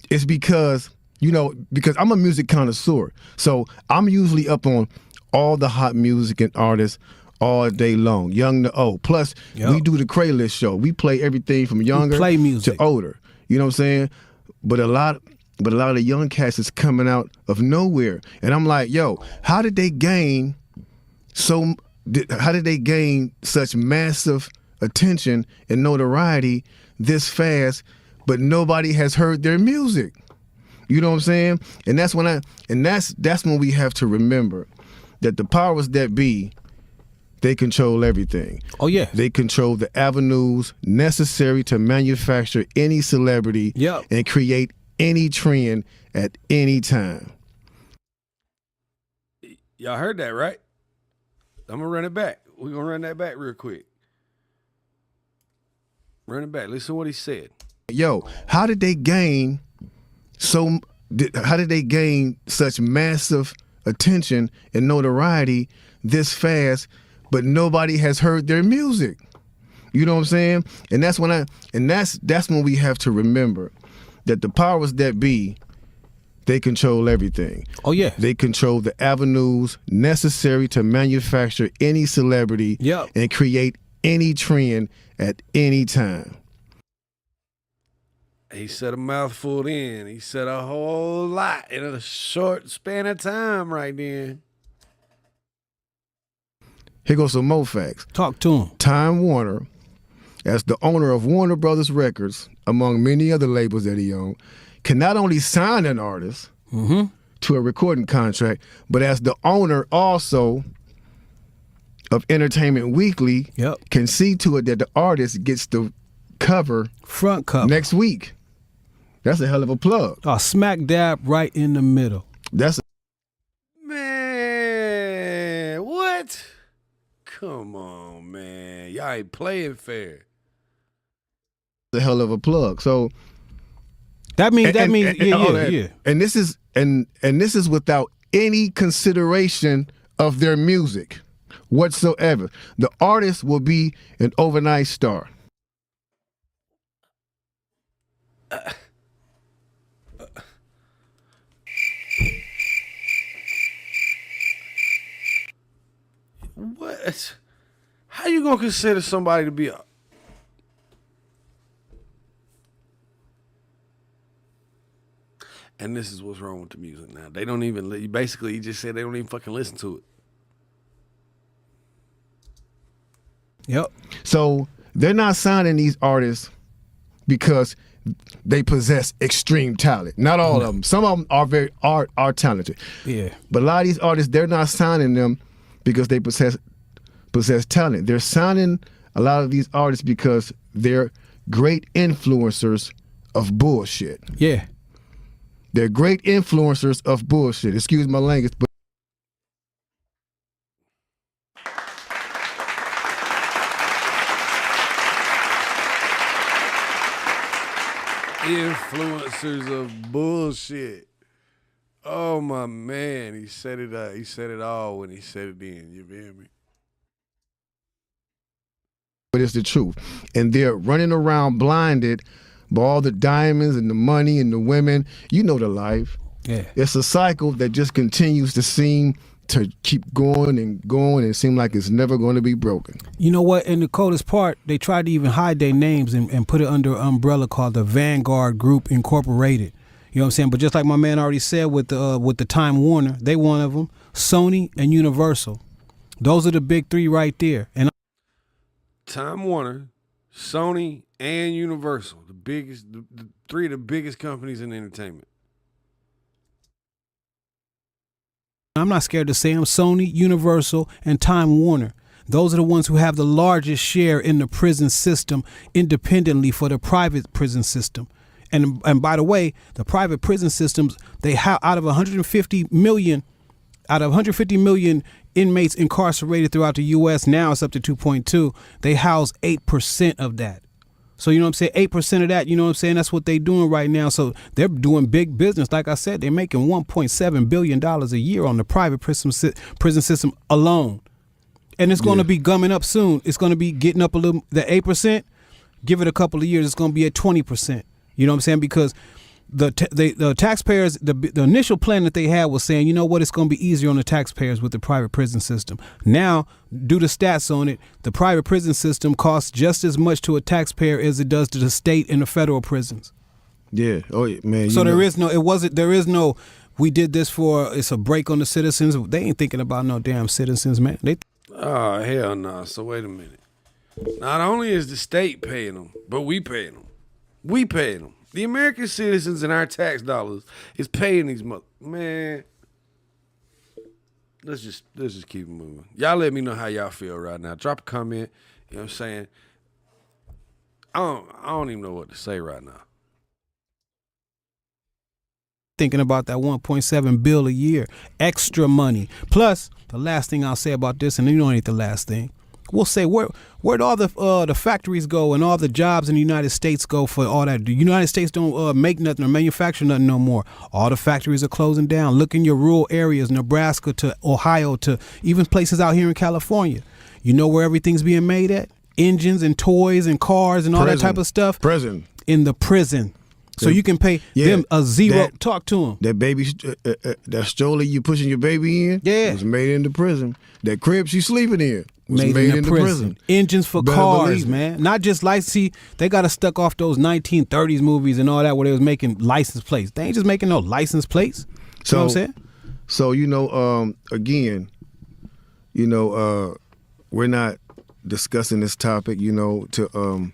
It's because I'm a music connoisseur. So I'm usually up on all the hot music and artists all day long, young to old. Plus, we do the Craylist show. We play everything from younger to older. You know what I'm saying? But a lot of young cats is coming out of nowhere, and I'm like, yo, how did they gain such massive attention and notoriety this fast, but nobody has heard their music? You know what I'm saying? And that's when we have to remember that the powers that be, they control everything. Oh, yeah. They control the avenues necessary to manufacture any celebrity and create any trend at any time. Y'all heard that, right? I'm going to run it back. We're going to run that back real quick. Run it back. Listen to what he said. Yo, how did they gain such massive attention and notoriety this fast, but nobody has heard their music? You know what I'm saying? And that's when we have to remember that the powers that be, they control everything. Oh, yeah. They control the avenues necessary to manufacture any celebrity and create any trend at any time. He said a mouthful then. He said a whole lot in a short span of time right then. Here goes some more facts. Talk to him. Time Warner, as the owner of Warner Brothers Records, among many other labels that he owned, can not only sign an artist to a recording contract, but as the owner also of Entertainment Weekly, can see to it that the artist gets the front cover next week. That's a hell of a plug. Oh, smack dab right in the middle. Man, what? Come on, man. Y'all ain't playing fair. A hell of a plug. So that means yeah. And this is without any consideration of their music whatsoever. The artist will be an overnight star. What? How you gonna consider somebody to be And this is what's wrong with the music now. They don't even, basically, he just said they don't even fucking listen to it. Yep. So they're not signing these artists because they possess extreme talent. Not all of them. Some of them are talented. Yeah. But a lot of these artists, they're not signing them because they possess talent. They're signing a lot of these artists because they're great influencers of bullshit. Yeah. They're great influencers of bullshit. Excuse my language, but Influencers of bullshit. Oh my man, he said it. He said it all when he said it. Then you feel me? it's the truth. And they're running around blinded by all the diamonds and the money and the women. You know the life. Yeah. It's a cycle that just continues to seem to keep going and going and seem like it's never going to be broken. You know what? In the coldest part, they tried to even hide their names and put it under an umbrella called the Vanguard Group Incorporated. You know what I'm saying? But just like my man already said with the Time Warner, they one of them. Sony and Universal. Those are the big three right there. And Time Warner, Sony, and Universal, the three of the biggest companies in entertainment. I'm not scared to say them. Sony, Universal, and Time Warner. Those are the ones who have the largest share in the prison system independently for the private prison system. And by the way, the private prison systems, they have out of 150 million inmates incarcerated throughout the U.S. Now it's up to 2.2. They house 8% of that. So you know what I'm saying? 8% of that, you know what I'm saying? That's what they're doing right now. So they're doing big business. Like I said, they're making $1.7 billion a year on the private prison system alone. And it's going to be gumming up soon. It's going to be getting up a little. The 8%, give it a couple of years, it's going to be at 20%. You know what I'm saying? Because the taxpayers, the initial plan that they had was saying, you know what, it's going to be easier on the taxpayers with the private prison system. Now, due to stats on it, the private prison system costs just as much to a taxpayer as it does to the state and the federal prisons. Yeah. Oh, yeah, man. So there is no, we did this for, it's a break on the citizens. They ain't thinking about no damn citizens, man. Oh, hell no. So wait a minute. Not only is the state paying them, but we paying them. We paying them. The American citizens and our tax dollars is paying these man. Let's just keep it moving. Y'all let me know how y'all feel right now. Drop a comment. You know what I'm saying? I don't even know what to say right now. Thinking about that 1.7 bill a year, extra money. Plus, the last thing I'll say about this, and you know it ain't the last thing. We'll say where'd all the factories go and all the jobs in the United States go for all that? The United States don't make nothing or manufacture nothing no more. All the factories are closing down. Look in your rural areas, Nebraska to Ohio to even places out here in California. You know where everything's being made at? Engines and toys and cars and all that type of stuff. Prison. In the prison. So you can pay them a zero. Talk to them. That baby, that stroller you pushing your baby in, was made in the prison. That crib she sleeping in was made in the prison. Engines for cars, man. Not just see, they got us stuck off those 1930s movies and all that where they was making license plates. They ain't just making no license plates. You know what I'm saying? So, again, we're not discussing this topic, to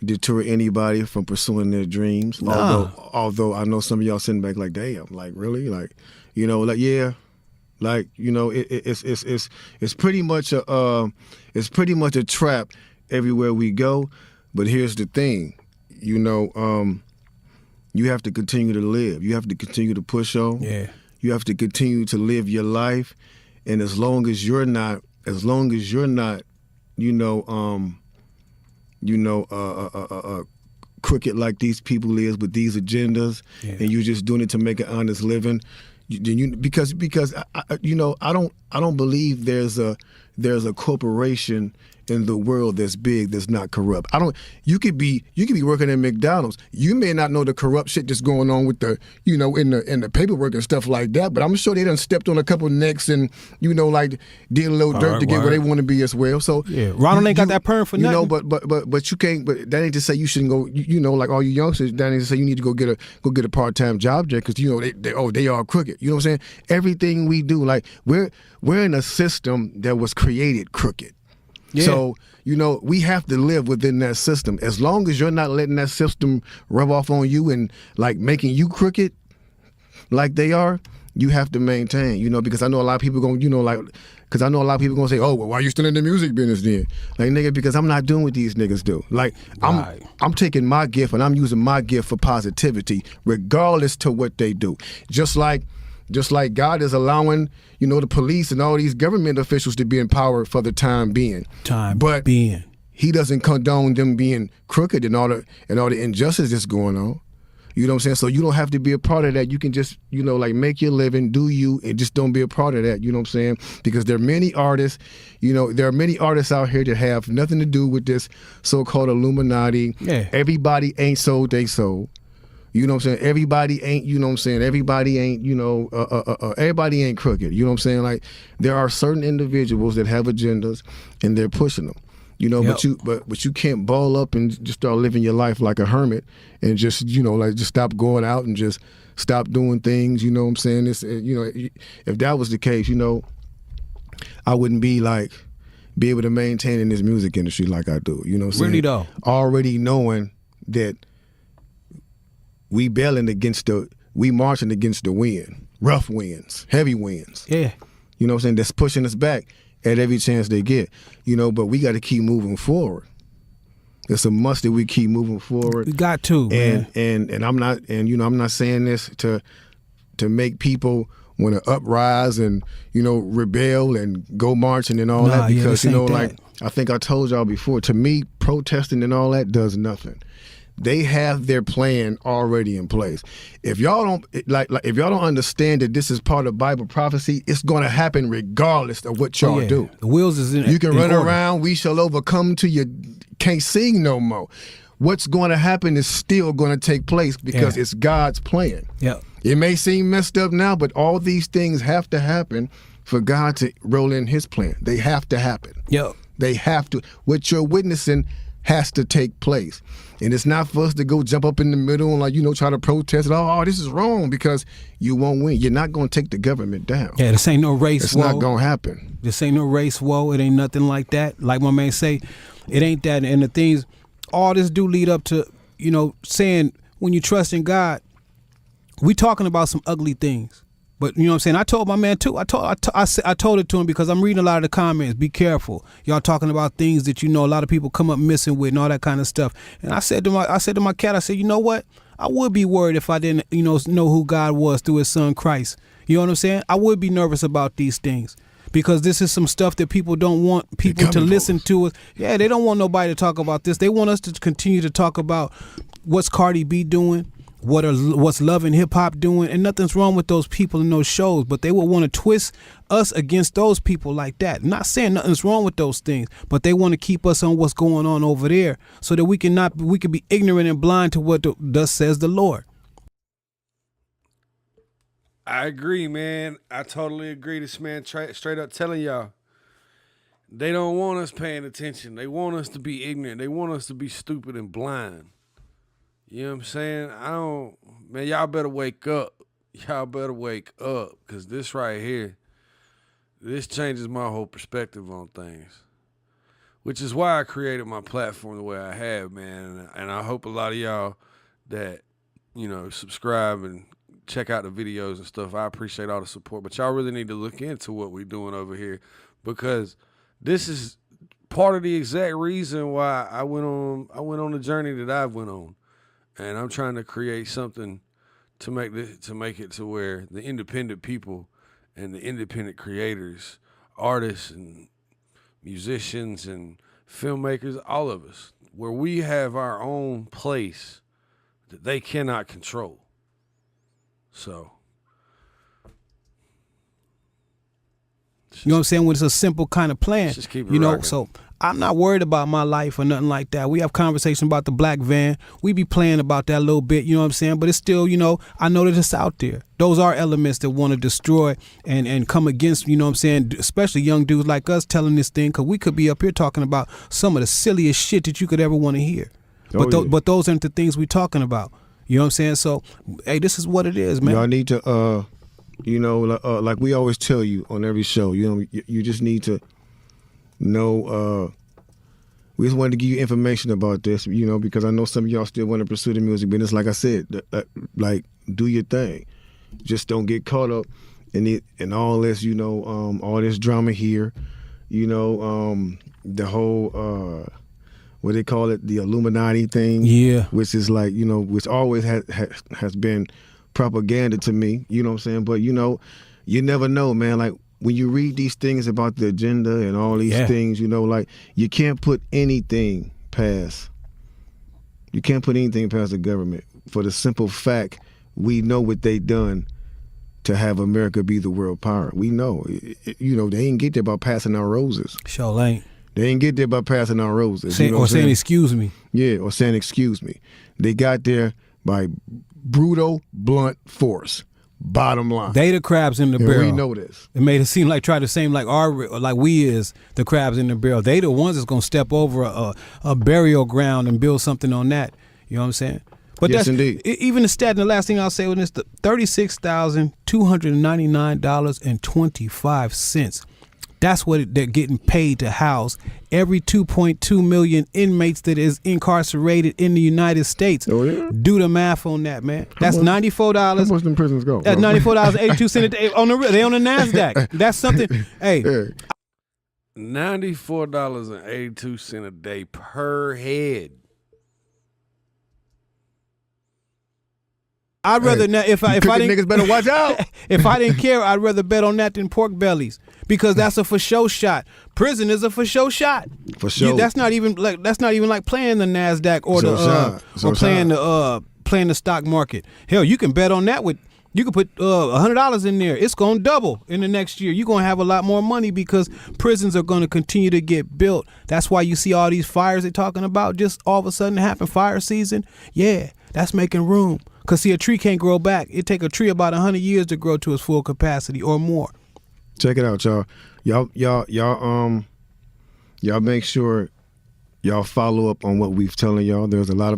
deter anybody from pursuing their dreams. Nah. Although I know some of y'all sitting back like, damn, like really, it's pretty much a trap everywhere we go. But here's the thing, you have to continue to live. You have to continue to push on. Yeah. You have to continue to live your life, and as long as you're not, crooked like these people is with these agendas, and you're just doing it to make an honest living. Because I don't believe there's a corporation in the world that's big, that's not corrupt. You could be working at McDonald's. You may not know the corrupt shit that's going on with the, in the paperwork and stuff like that, but I'm sure they done stepped on a couple necks and, like did a little dirt to get where they want to be as well. So yeah, Ronald ain't got that perm for nothing. But you can't. But that ain't to say you shouldn't go. Like all you youngsters, that ain't to say you need to go get a part-time job there because they are crooked. You know what I'm saying? Everything we do, like we're in a system that was created crooked. Yeah. So, we have to live within that system. As long as you're not letting that system rub off on you and like making you crooked like they are, you have to maintain, because I know a lot of people going, because I know a lot of people going to say, oh, well, why are you still in the music business then? Like, nigga, because I'm not doing what these niggas do. Like, right. I'm taking my gift and I'm using my gift for positivity, regardless to what they do. Just like God is allowing, the police and all these government officials to be in power for the time being. He doesn't condone them being crooked and all the injustice that's going on. You know what I'm saying? So you don't have to be a part of that. You can just, make your living, do you, and just don't be a part of that. You know what I'm saying? Because there are many artists, there are many artists out here that have nothing to do with this so-called Illuminati. Yeah. Everybody ain't sold they soul. You know what I'm saying? Everybody ain't, everybody ain't, everybody ain't crooked. You know what I'm saying? Like, there are certain individuals that have agendas and they're pushing them. Yep. but you can't ball up and just start living your life like a hermit and just, just stop going out and just stop doing things. You know what I'm saying? It's, if that was the case, I wouldn't be able to maintain in this music industry like I do. You know what I'm saying? Really though. Already knowing that we marching against the wind, rough winds, heavy winds. Yeah. You know what I'm saying? That's pushing us back at every chance they get. But we got to keep moving forward. It's a must that we keep moving forward. We got to, man. And I'm not saying this to make people want to uprise and, rebel and go marching and all that because, I think I told y'all before, to me, protesting and all that does nothing. They have their plan already in place. If y'all don't if y'all don't understand that this is part of Bible prophecy, it's going to happen regardless of what y'all do. The wheels is in. You can run order. around. We shall overcome till you can't sing no more. What's going to happen is still going to take place because it's God's plan. Yeah. It may seem messed up now, but all these things have to happen for God to roll in His plan. They have to happen. Yeah. They have to. What you're witnessing has to take place. And it's not for us to go jump up in the middle and try to protest it. Oh, this is wrong because you won't win. You're not going to take the government down. Yeah, this ain't no race. It's not going to happen. This ain't no race war. It ain't nothing like that. Like my man say, it ain't that. And the things, all this do lead up to, saying when you trust in God, we talking about some ugly things. But you know what I'm saying? I told my man too. I told it to him because I'm reading a lot of the comments. Be careful. Y'all talking about things that a lot of people come up missing with and all that kind of stuff. And I said to my cat, I said, you know what? I would be worried if I didn't, know who God was through His Son Christ. You know what I'm saying? I would be nervous about these things because this is some stuff that people don't want people to listen to. Yeah, they don't want nobody to talk about this. They want us to continue to talk about what's Cardi B doing. What's Love and Hip Hop doing, and nothing's wrong with those people in those shows, but they will want to twist us against those people like that. Not saying nothing's wrong with those things, but they want to keep us on what's going on over there so that we can be ignorant and blind to what thus says the Lord. I agree, man. I totally agree. This man straight up telling y'all, they don't want us paying attention. They want us to be ignorant. They want us to be stupid and blind. You know what I'm saying? Man, y'all better wake up. Y'all better wake up because this right here, this changes my whole perspective on things, which is why I created my platform the way I have, man. And I hope a lot of y'all that, subscribe and check out the videos and stuff. I appreciate all the support, but y'all really need to look into what we're doing over here because this is part of the exact reason why I went on the journey that I went on. And I'm trying to create something to make it to where the independent people and the independent creators, artists and musicians and filmmakers, all of us, where we have our own place that they cannot control. So You know what I'm saying? When it's a simple kind of plan. Just keep it you know, rocking. so I'm not worried about my life or nothing like that. We have conversation about the black van. We be playing about that a little bit, you know what I'm saying? But it's still, you know, I know that it's out there. Those are elements that want to destroy and come against, you know what I'm saying, especially young dudes like us telling this thing, because we could be up here talking about some of the silliest shit that you could ever want to hear. But those aren't the things we're talking about. You know what I'm saying? So, hey, this is what it is, man. Y'all need to, you know, like we always tell you on every show, you know, you just need to know, we just wanted to give you information about this, you know, because I know some of y'all still want to pursue the music business. Like I said, like, do your thing. Just don't get caught up in all this, you know, all this drama here, you know, the whole, what they call it, the Illuminati thing. Yeah. Which is like, you know, which always has been propaganda to me, you know what I'm saying? But, you know, you never know, man. Like, when you read these things about the agenda and all these things, you know, like, you can't put anything past. You can't put anything past the government for the simple fact we know what they done to have America be the world power. We know. You know, they ain't get there by passing our roses. Sure ain't. They ain't get there by passing our roses. You know Or saying excuse me. Yeah, or saying excuse me. They got there by brutal, blunt force. Bottom line. They the crabs in the and barrel. we know this. It made it seem like try to seem like we is the crabs in the barrel. They the ones that's gonna step over a burial ground and build something on that. You know what I'm saying? But yes, that's indeed. Even the stat. And the last thing I'll say with this: $36,299.25. That's what they're getting paid to house every 2.2 million inmates that is incarcerated in the United States. Oh, yeah? Do the math on that, man. That's $94. How much them prisons go? That's $94.82 a day on they on the NASDAQ. That's something. Hey, Yeah. $94.82 a day per head. I'd rather not, if I didn't niggas better watch out. if I didn't care, I'd rather bet on that than pork bellies, because that's a for show shot. Prison is a for show shot. For sure. That's not even like playing the NASDAQ or playing the stock market. Hell, you can bet on that with. You can put $100 in there. It's going to double in the next year. You're going to have a lot more money because prisons are going to continue to get built. That's why you see all these fires they're talking about just all of a sudden happen, fire season. Yeah, that's making room. Because, see, a tree can't grow back. It take a tree about 100 years to grow to its full capacity or more. Check it out, y'all. Y'all make sure y'all follow up on what we've telling y'all. There's a lot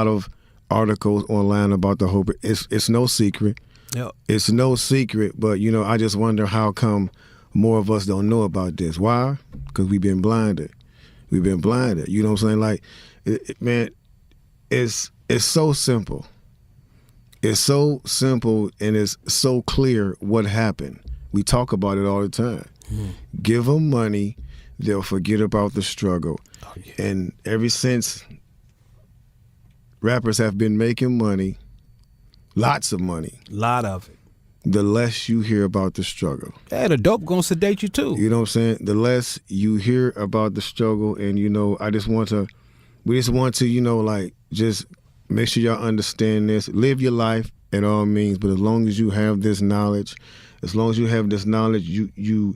of articles online about the whole. It's no secret. Yep. It's no secret, but I just wonder how come more of us don't know about this. Why? Because we've been blinded. You know what I'm saying? Like, man, it's so simple. It's so simple and it's so clear what happened. We talk about it all the time. Give them money, they'll forget about the struggle. Oh, yeah. And ever since rappers have been making money, lots of money. Lot of it. The less you hear about the struggle. Hey, the dope gonna sedate you too. You know what I'm saying? The less you hear about the struggle, and we just want to, just make sure y'all understand this. Live your life at all means, but as long as you have this knowledge, you'll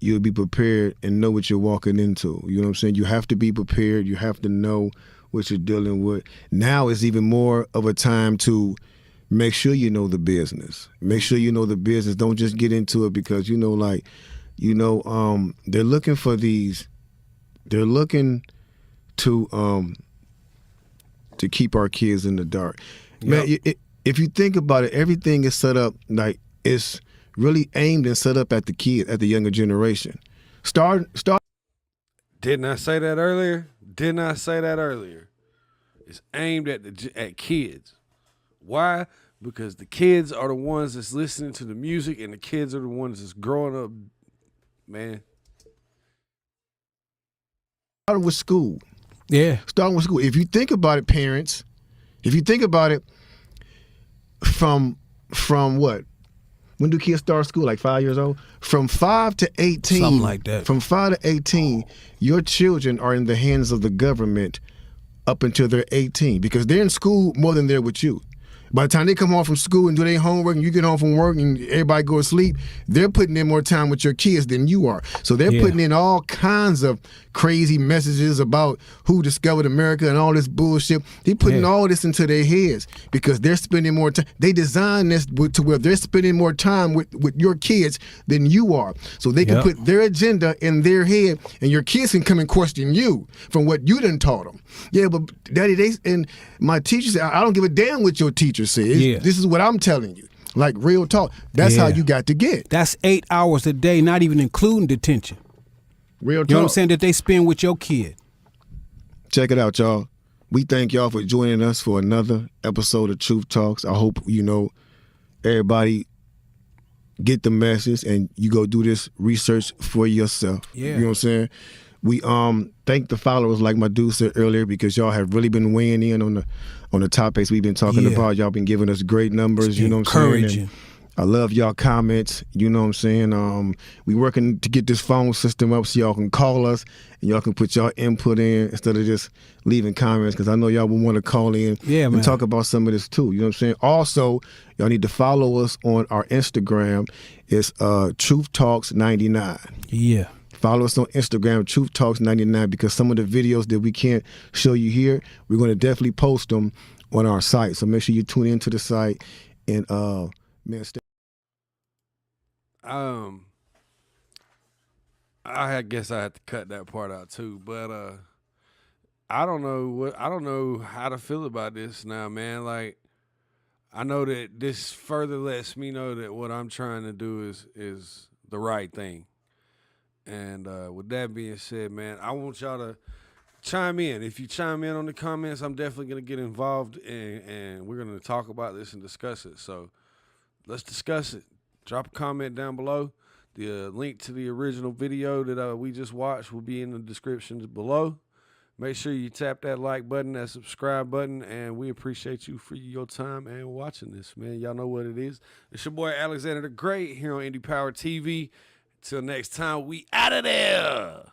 be prepared and know what you're walking into. You know what I'm saying? You have to be prepared. You have to know what you're dealing with. Now is even more of a time to make sure you know the business. Make sure you know the business. Don't just get into it because they're looking for these. They're looking to keep our kids in the dark. Yep. Man, if you think about it, everything is set up like it's really aimed and set up at the kid, at the younger generation. Start. Didn't I say that earlier? It's aimed at kids. Why? Because the kids are the ones that's listening to the music, and the kids are the ones that's growing up. Man, starting with school. Yeah, starting with school. If you think about it, parents, from what? When do kids start school? Like 5 years old? From 5 to 18. Something like that. From 5 to 18, your children are in the hands of the government up until they're 18 because they're in school more than they're with you. By the time they come home from school and do their homework and you get home from work and everybody go to sleep, they're putting in more time with your kids than you are. So they're putting in all kinds of crazy messages about who discovered America and all this bullshit. They're putting all this into their heads because they're spending more time. They designed this to where they're spending more time with your kids than you are. So they can put their agenda in their head and your kids can come and question you from what you done taught them. Yeah, but Daddy, and my teacher said, I don't give a damn what your teacher says. This is what I'm telling you. Like real talk. That's how you got to get. That's 8 hours a day, not even including detention. Real talk. You know what I'm saying? That they spend with your kid. Check it out, y'all. We thank y'all for joining us for another episode of Truth Talks. I hope, everybody get the message and you go do this research for yourself. Yeah. You know what I'm saying? We thank the followers, like my dude said earlier, because y'all have really been weighing in on the topics we've been talking about. Y'all been giving us great numbers, you know what I'm saying? And I love y'all comments, you know what I'm saying? We working to get this phone system up so y'all can call us and y'all can put y'all input in instead of just leaving comments, because I know y'all would want to call in and talk about some of this too, you know what I'm saying? Also, y'all need to follow us on our Instagram. It's Truth Talks 99. Yeah. Follow us on Instagram, Truth Talks 99, because some of the videos that we can't show you here, we're going to definitely post them on our site. So make sure you tune into the site and man, I guess I had to cut that part out too, but I don't know how to feel about this now, man. Like, I know that this further lets me know that what I'm trying to do is the right thing. And with that being said, man, I want y'all to chime in. If you chime in on the comments, I'm definitely going to get involved, and we're going to talk about this and discuss it. So let's discuss it. Drop a comment down below. The link to the original video that we just watched will be in the description below. Make sure you tap that like button, that subscribe button, and we appreciate you for your time and watching this, man. Y'all know what it is. It's your boy Alexander the Great here on Indie Power TV. Till next time, we out of there.